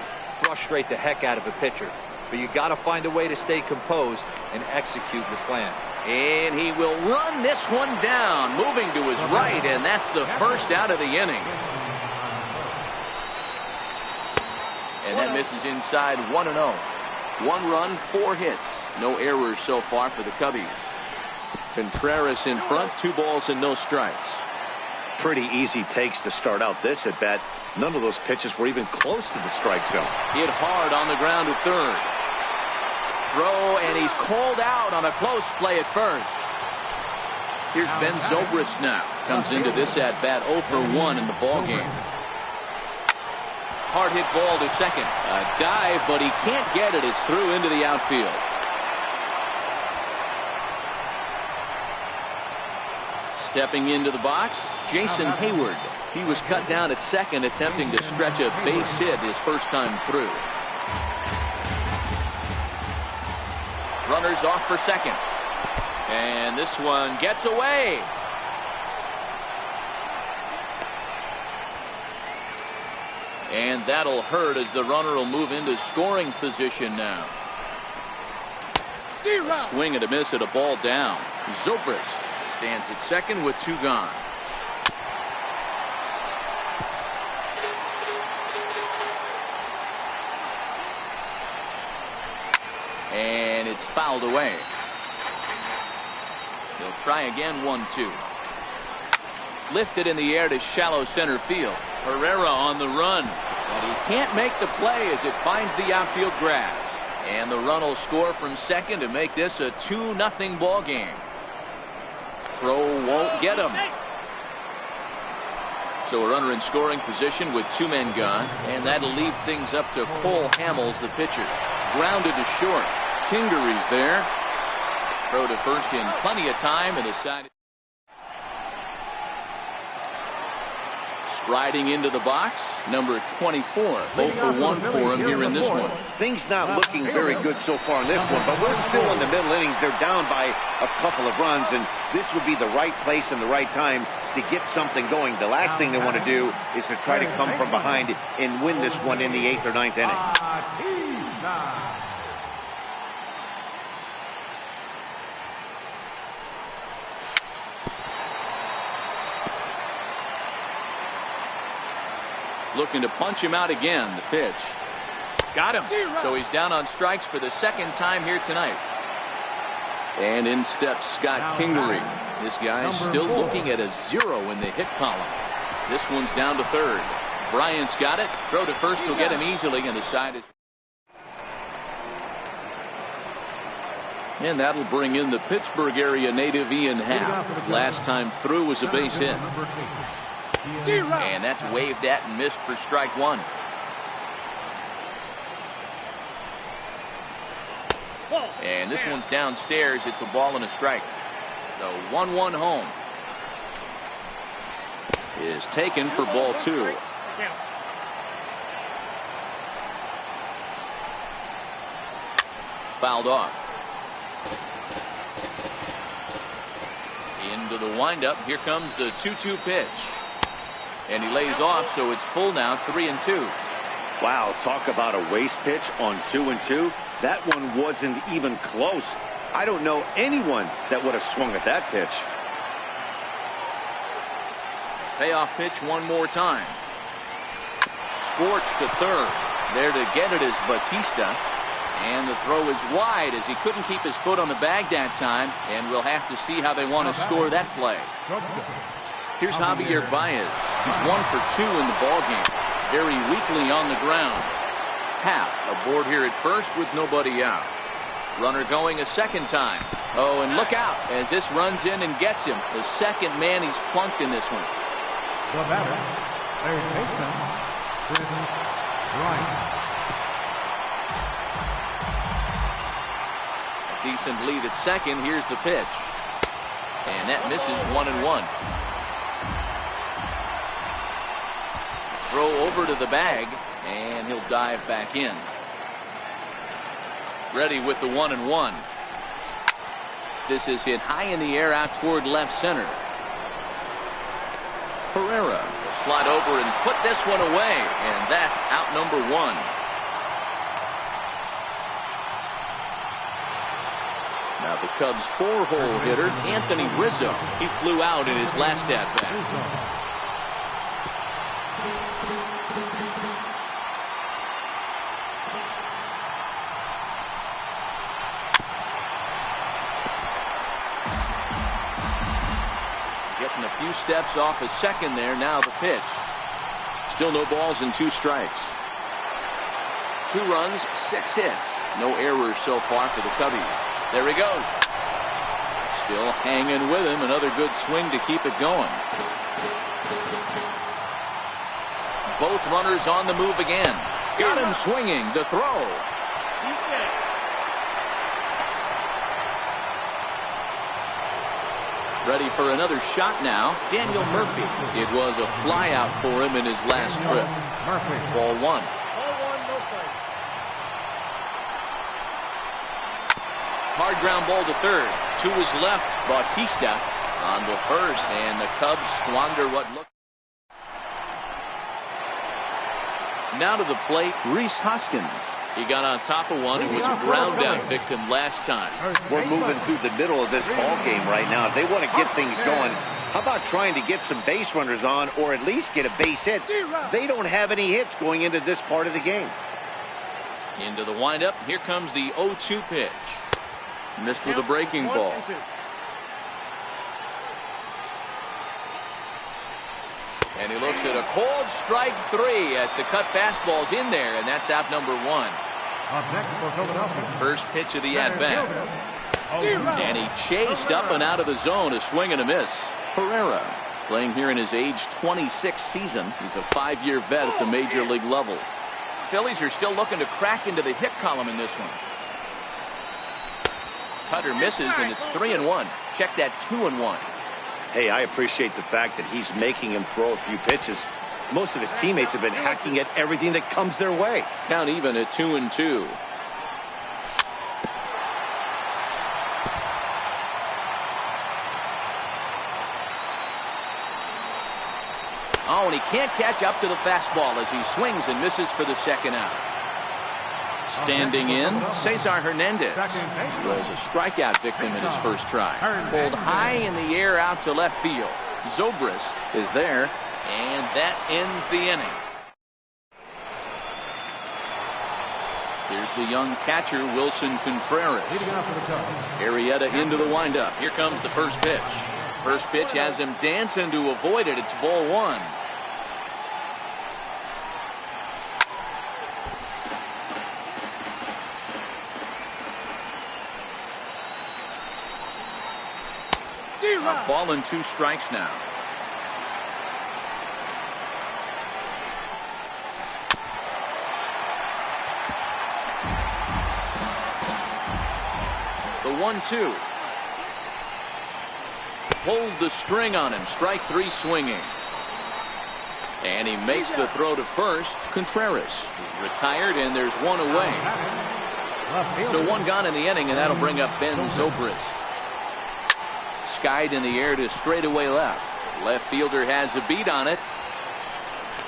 frustrate the heck out of a pitcher. But you got to find a way to stay composed and execute your plan. And he will run this one down, moving to his right, and that's the first out of the inning. And that misses inside. 1-0. 1 run, 4 hits. No errors so far for the Cubbies. Contreras in front, 2 balls and no strikes. Pretty easy takes to start out this at bat. None of those pitches were even close to the strike zone. Hit hard on the ground to third. Throw, and he's called out on a close play at first. Here's Ben Zobrist now. Comes into this at bat 0 for 1 in the ball game. Hard hit ball to second. A dive, but he can't get it. It's through into the outfield. Stepping into the box, Jason Hayward. He was cut down at second, attempting to stretch a base hit his first time through. Runners off for second. And this one gets away. And that'll hurt as the runner will move into scoring position now. A swing and a miss at a ball down. Zobrist stands at second with 2 gone. And it's fouled away. He'll try again. 1-2. Lifted in the air to shallow center field. Herrera on the run, but he can't make the play as it finds the outfield grass. And the run will score from second to make this a 2-0 ball game. Throw won't get him. So a runner in scoring position with 2 men gone, and that'll leave things up to Cole Hamels, the pitcher. Grounded to short. Kingery's there. Throw to first in plenty of time, and the side. Striding into the box, number 24. 0 for 1 for him here in this one. Things not looking very good so far in this one, but we're still in the middle innings. They're down by a couple of runs, and this would be the right place and the right time to get something going. The last thing they want to do is to try to come from behind and win this one in the 8th or 9th inning. Looking to punch him out again. The pitch. Got him. So he's down on strikes for the second time here tonight. And in steps Scott Kingery. This guy's still looking at a 0 in the hit column. This one's down to third. Bryant's got it. Throw to first will get him easily, and the side is. And that'll bring in the Pittsburgh area native Ian Happ. Last time through was a base hit. And that's waved at and missed for strike one. And this one's downstairs. It's a ball and a strike. The 1-1 home is taken for ball 2. Fouled off. Into the windup. Here comes the 2-2 pitch. And he lays off, so it's full now, 3-2. Wow, talk about a waste pitch on 2-2. That one wasn't even close. I don't know anyone that would have swung at that pitch. Payoff pitch one more time. Scorched to third. There to get it is Batista. And the throw is wide as he couldn't keep his foot on the bag that time. And we'll have to see how they want to score that play. Here's Javier Baez. He's 1 for 2 in the ballgame. Very weakly on the ground. Happ aboard here at first with nobody out. Runner going a second time. Oh, and look out as this runs in and gets him. The second man he's plunked in this one. The batter, third baseman, Chris Bryant. Decent lead at second. Here's the pitch. And that misses 1-1. Throw over to the bag, and he'll dive back in. Ready with the 1-1. This is hit high in the air out toward left center. Pereira will slide over and put this one away, and that's out number 1. Now the Cubs' 4-hole hitter, Anthony Rizzo. He flew out in his last at-bat. Getting a few steps off a second there. Now the pitch. Still no balls and 2 strikes. 2 runs, 6 hits. No errors so far for the Cubbies. There he goes. Still hanging with him. Another good swing to keep it going. Both runners on the move again. Got him swinging. The throw. He's set. Ready for another shot now. Daniel Murphy. It was a flyout for him in his last trip. Ball 1. Ball 1, no strike. Hard ground ball to third. 2 is left. Bautista on the first, and the Cubs squander what looked. Now to the plate, Rhys Hoskins. He got on top of one and was a ground out victim last time. We're moving through the middle of this ball game right now. If they want to get things going, how about trying to get some base runners on or at least get a base hit? They don't have any hits going into this part of the game. Into the windup. Here comes the 0-2 pitch. Missed with a breaking ball. And he looks at a cold strike 3 as the cut fastball's in there, and that's out number 1. First pitch of the at-bat. And he chased up and out of the zone, a swing and a miss. Pereira playing here in his age 26 season. He's a 5-year vet at the major league level. Phillies are still looking to crack into the hit column in this one. Cutter misses, and it's 3-1. Check that 2-1. Hey, I appreciate the fact that he's making him throw a few pitches. Most of his teammates have been hacking at everything that comes their way. Count even at 2-2. Oh, and he can't catch up to the fastball as he swings and misses for the second out. Standing in, Cesar Hernandez. He was a strikeout victim in his first try. Pulled high in the air out to left field. Zobrist is there, and that ends the inning. Here's the young catcher, Wilson Contreras. Arrieta into the windup. Here comes the first pitch. First pitch has him dancing to avoid it. It's ball one. A ball and 2 strikes now. The 1-2. Pulled the string on him. Strike 3 swinging. And he makes the throw to first. Contreras is retired, and there's one away. So 1 gone in the inning, and that'll bring up Ben Zobrist. Skied in the air to straightaway left. Left fielder has a beat on it.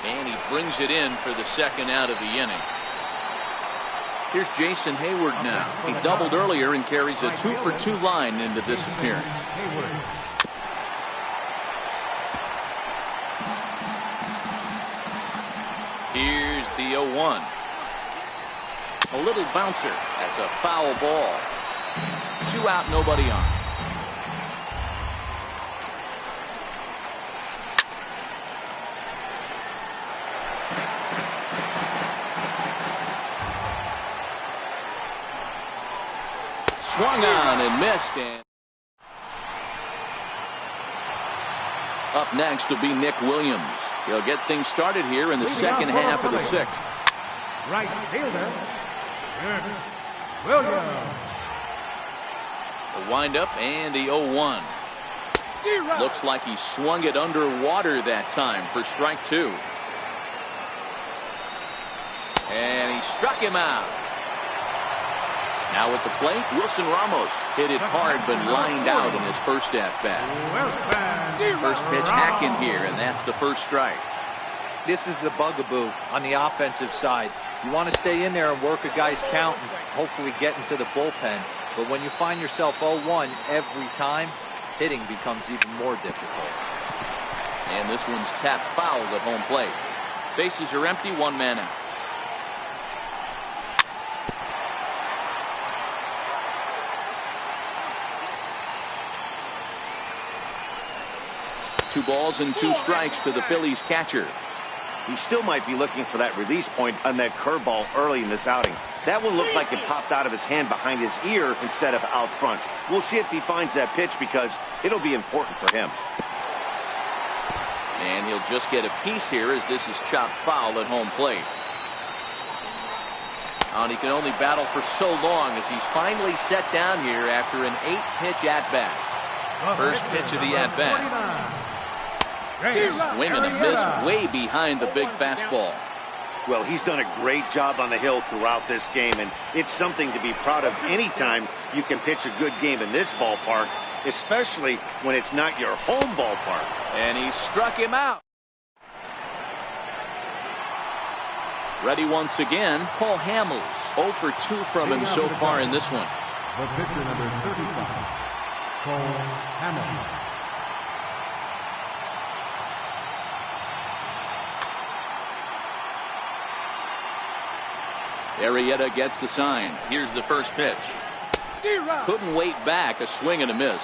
And he brings it in for the second out of the inning. Here's Jason Hayward now. He doubled earlier and carries a 2-for-2 line into this appearance. Here's the 0-1. A little bouncer. That's a foul ball. 2 out, nobody on. Swung on and missed. And up next will be Nick Williams. He'll get things started here in the second half of the 6th. Right fielder, Williams. The windup and the 0-1. Looks like he swung it underwater that time for strike 2. And he struck him out. Now at the plate, Wilson Ramos hit it hard but lined out in his first at-bat. First pitch hacking here, and that's the first strike. This is the bugaboo on the offensive side. You want to stay in there and work a guy's count and hopefully get into the bullpen. But when you find yourself 0-1 every time, hitting becomes even more difficult. And this one's tapped foul at home plate. Bases are empty, 1 man out. Two balls and 2 strikes to the Phillies catcher. He still might be looking for that release point on that curveball early in this outing. That one looked like it popped out of his hand behind his ear instead of out front. We'll see if he finds that pitch because it'll be important for him. And he'll just get a piece here as this is chopped foul at home plate. And he can only battle for so long as he's finally set down here after an 8-pitch at-bat. First pitch of the at-bat. Swing and a miss way behind the big fastball. Well, he's done a great job on the hill throughout this game, and it's something to be proud of anytime you can pitch a good game in this ballpark, especially when it's not your home ballpark. And he struck him out. Ready once again, Paul Hamels. 0 for 2 from him so far in this one. The pitcher number 35, Paul Hamels. Arrieta gets the sign. Here's the first pitch. Couldn't wait back. A swing and a miss.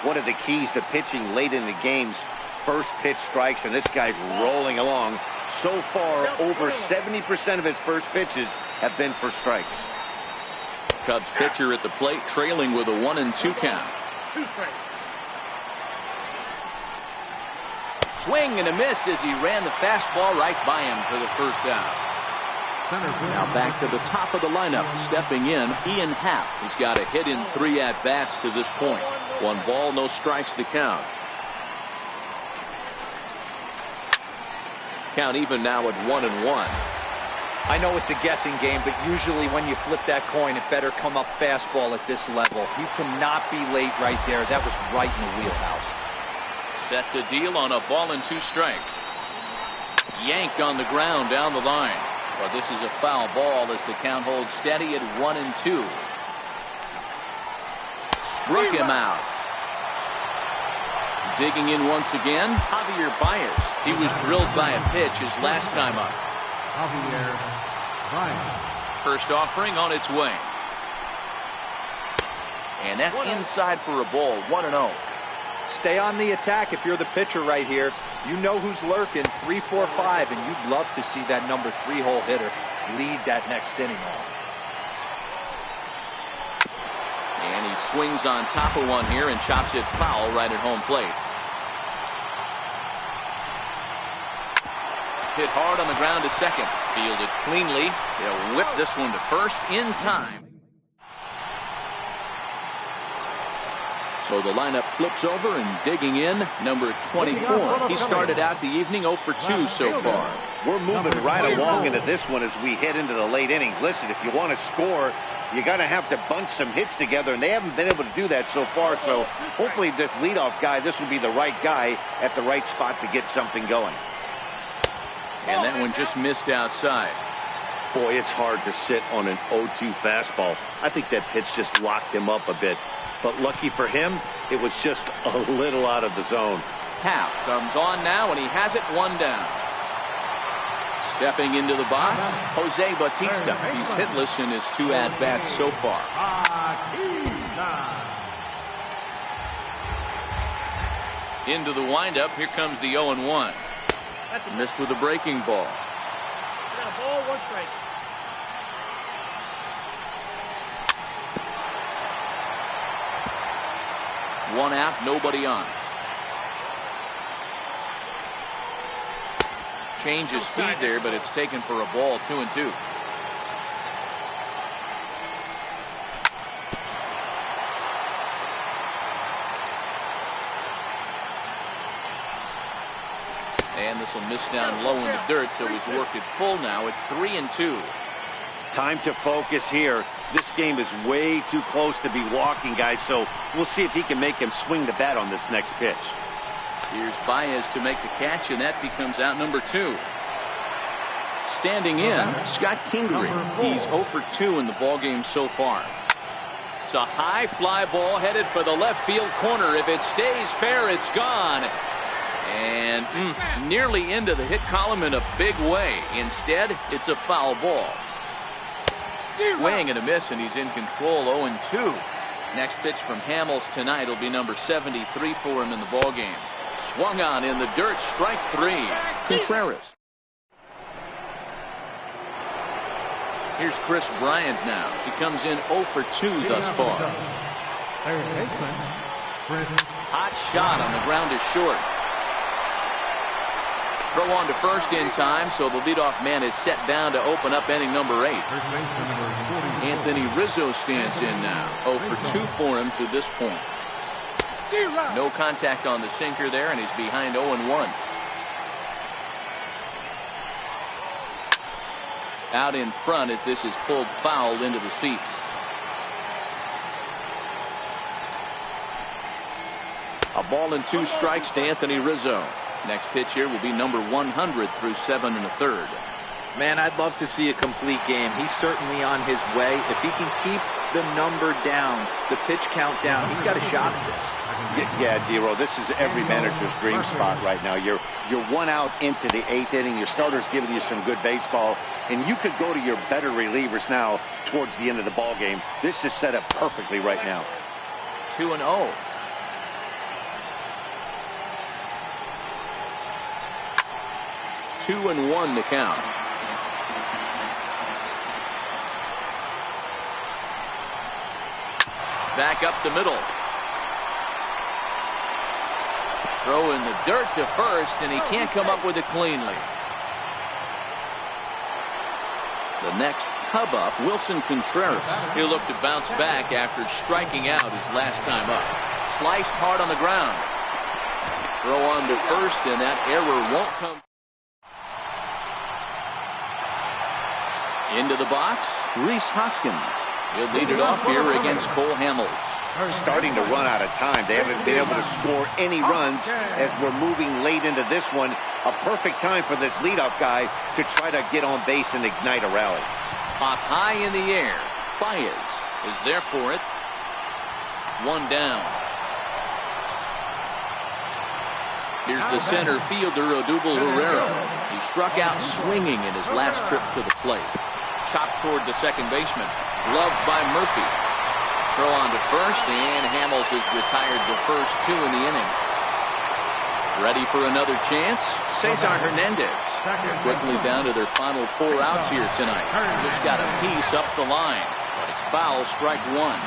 One of the keys to pitching late in the game's first pitch strikes, and this guy's rolling along. So far, over 70% of his first pitches have been for strikes. Cubs pitcher at the plate, trailing with a 1-2 count. 2 strikes. Swing and a miss as he ran the fastball right by him for the first out. Center field. Now back to the top of the lineup. Stepping in, Ian Happ. He's got a hit in 3 at-bats to this point. 1 ball, no strikes the count. Count even now at 1-1. I know it's a guessing game, but usually when you flip that coin, it better come up fastball at this level. You cannot be late right there. That was right in the wheelhouse. Set to deal on a ball and 2 strikes. Yanked on the ground down the line. But this is a foul ball as the count holds steady at 1-2. Struck him out. Digging in once again, Javier Baez. He was drilled by a pitch his last time up. Javier Baez. First offering on its way. And that's inside for a ball, 1-0. Stay on the attack if you're the pitcher right here. You know who's lurking, 3, 4, 5, and you'd love to see that number 3-hole hitter lead that next inning off. And he swings on top of one here and chops it foul right at home plate. Hit hard on the ground to second. Fielded cleanly. They'll whip this one to first in time. So the lineup flips over and digging in, number 24. He started out the evening 0 for 2 so far. We're moving right along into this one as we head into the late innings. Listen, if you want to score, you got to have to bunch some hits together, and they haven't been able to do that so far. So hopefully this leadoff guy, this will be the right guy at the right spot to get something going. And that one just missed outside. Boy, it's hard to sit on an 0-2 fastball. I think that pitch just locked him up a bit. But lucky for him, it was just a little out of the zone. Happ comes on now, and he has it 1 down. Stepping into the box, Jose Bautista. He's hitless in his 2 at-bats so far. Into the windup, here comes the 0-1. Missed with a breaking ball. Got a ball, 1 strike. One out, nobody on. Changes speed there, but it's taken for a ball, 2-2. And this will miss down low in the dirt, so he's worked it full now at 3-2. Time to focus here. This game is way too close to be walking, guys, so we'll see if he can make him swing the bat on this next pitch. Here's Baez to make the catch, and that becomes out number 2. Standing in, Scott Kingery. He's 0 for 2 in the ballgame so far. It's a high fly ball headed for the left field corner. If it stays fair, it's gone. And nearly into the hit column in a big way. Instead, it's a foul ball. Swing and a miss, and he's in control, 0-2. Next pitch from Hamels tonight will be number 73 for him in the ballgame. Swung on in the dirt, strike 3. Contreras. Here's Chris Bryant now. He comes in 0 for 2 thus far. Hot shot on the ground is short. Throw on to first in time, so the leadoff man is set down to open up inning number 8. Anthony Rizzo stands in now. 0 for 2 for him to this point. No contact on the sinker there, and he's behind 0-1. Out in front as this is pulled foul into the seats. A ball and 2 strikes to Anthony Rizzo. Next pitch here will be number 100 through 7 1/3. Man, I'd love to see a complete game. He's certainly on his way. If he can keep the number down, the pitch count down, he's got a shot at this. Yeah, D-Row, this is every manager's dream spot right now. You're 1 out into the 8th inning. Your starter's giving you some good baseball, and you could go to your better relievers now towards the end of the ball game. This is set up perfectly right now. 2-0. Two and 1 to count. Back up the middle. Throw in the dirt to first, and he can't come up with it cleanly. The next hub up, Wilson Contreras. He'll look to bounce back after striking out his last time up. Sliced hard on the ground. Throw on to first, and that error won't come. Into the box, Rhys Hoskins. He'll lead it off here against Cole Hamels. Starting to run out of time. They haven't been able to score any runs as we're moving late into this one. A perfect time for this leadoff guy to try to get on base and ignite a rally. Pop high in the air. Baez is there for it. One down. Here's the center fielder, Odubel Herrera. He struck out swinging in his last trip to the plate. Chopped toward the second baseman. Gloved by Murphy. Throw on to first, and Hamels has retired the first two in the inning. Ready for another chance? Cesar Hernandez. Quickly down to their final 4 outs here tonight. Just got a piece up the line, but it's foul, strike one.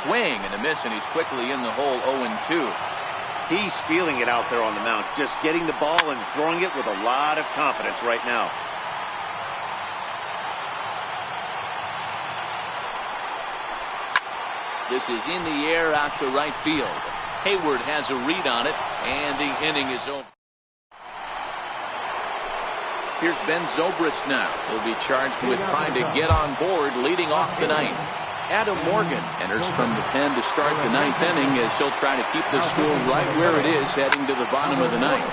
Swing and a miss, and he's quickly in the hole, 0-2. He's feeling it out there on the mound, just getting the ball and throwing it with a lot of confidence right now. This is in the air out to right field. Hayward has a read on it, and the inning is over. Here's Ben Zobrist now. He'll be charged with trying to get on board leading off the ninth. Adam Morgan enters from the pen to start the ninth inning as he'll try to keep the score right where it is heading to the bottom of the ninth.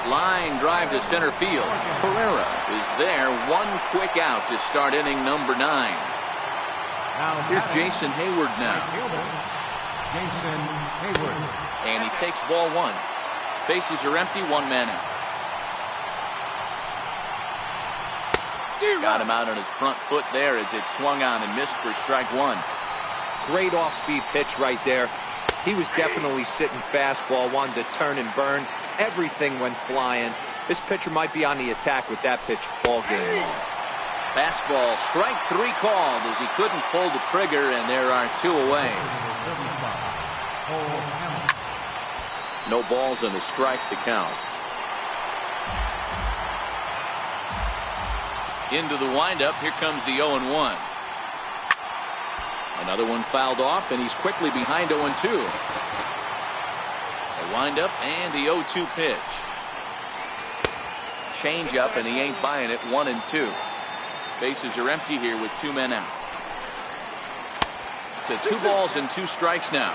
Line drive to center field. Pereira is there. One quick out to start inning number 9. Here's Jason Hayward now. Jason Hayward. And he takes ball 1. Bases are empty, 1 man out. Got him out on his front foot there as it swung on and missed for strike 1. Great off-speed pitch right there. He was definitely sitting fastball, wanted to turn and burn. Everything went flying. This pitcher might be on the attack with that pitch all game long. Fastball, strike 3 called as he couldn't pull the trigger, and there are 2 away. No balls and a strike to count. Into the windup, here comes the 0-1. Another one fouled off, and he's quickly behind 0-2. A windup and the 0-2 pitch. Change up, and he ain't buying it, 1-2. Bases are empty here with 2 men out. To 2 balls and 2 strikes now.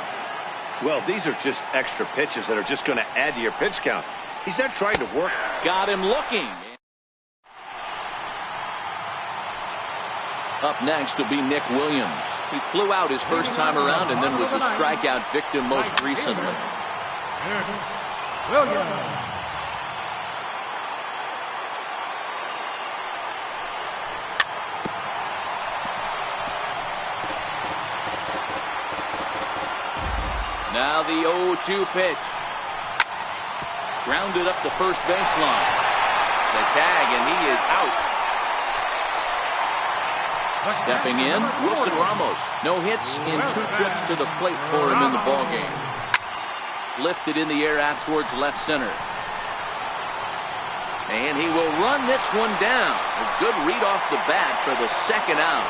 Well, these are just extra pitches that are just going to add to your pitch count. He's not trying to work. Got him looking. Up next will be Nick Williams. He flew out his first time around and then was a strikeout victim most recently. Williams. Now the 0-2 pitch. Grounded up the first baseline. The tag, and he is out. Stepping in, Wilson Ramos. No hits in 2 trips to the plate for him in the ballgame. Lifted in the air out towards left center. And he will run this one down. A good read off the bat for the second out.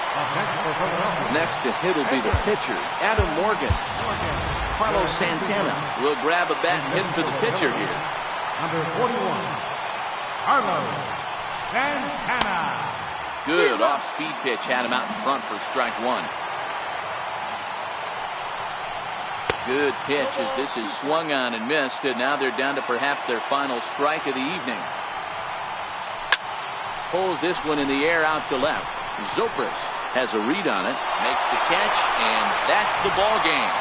Next to hit will be the pitcher, Adam Morgan. Carlos Santana will grab a bat and hit for the pitcher here. Number 41, Carlos Santana. Good off-speed pitch had him out in front for strike 1. Good pitch as this is swung on and missed, and now they're down to perhaps their final strike of the evening. Pulls this one in the air out to left. Zobrist has a read on it, makes the catch, and that's the ball game.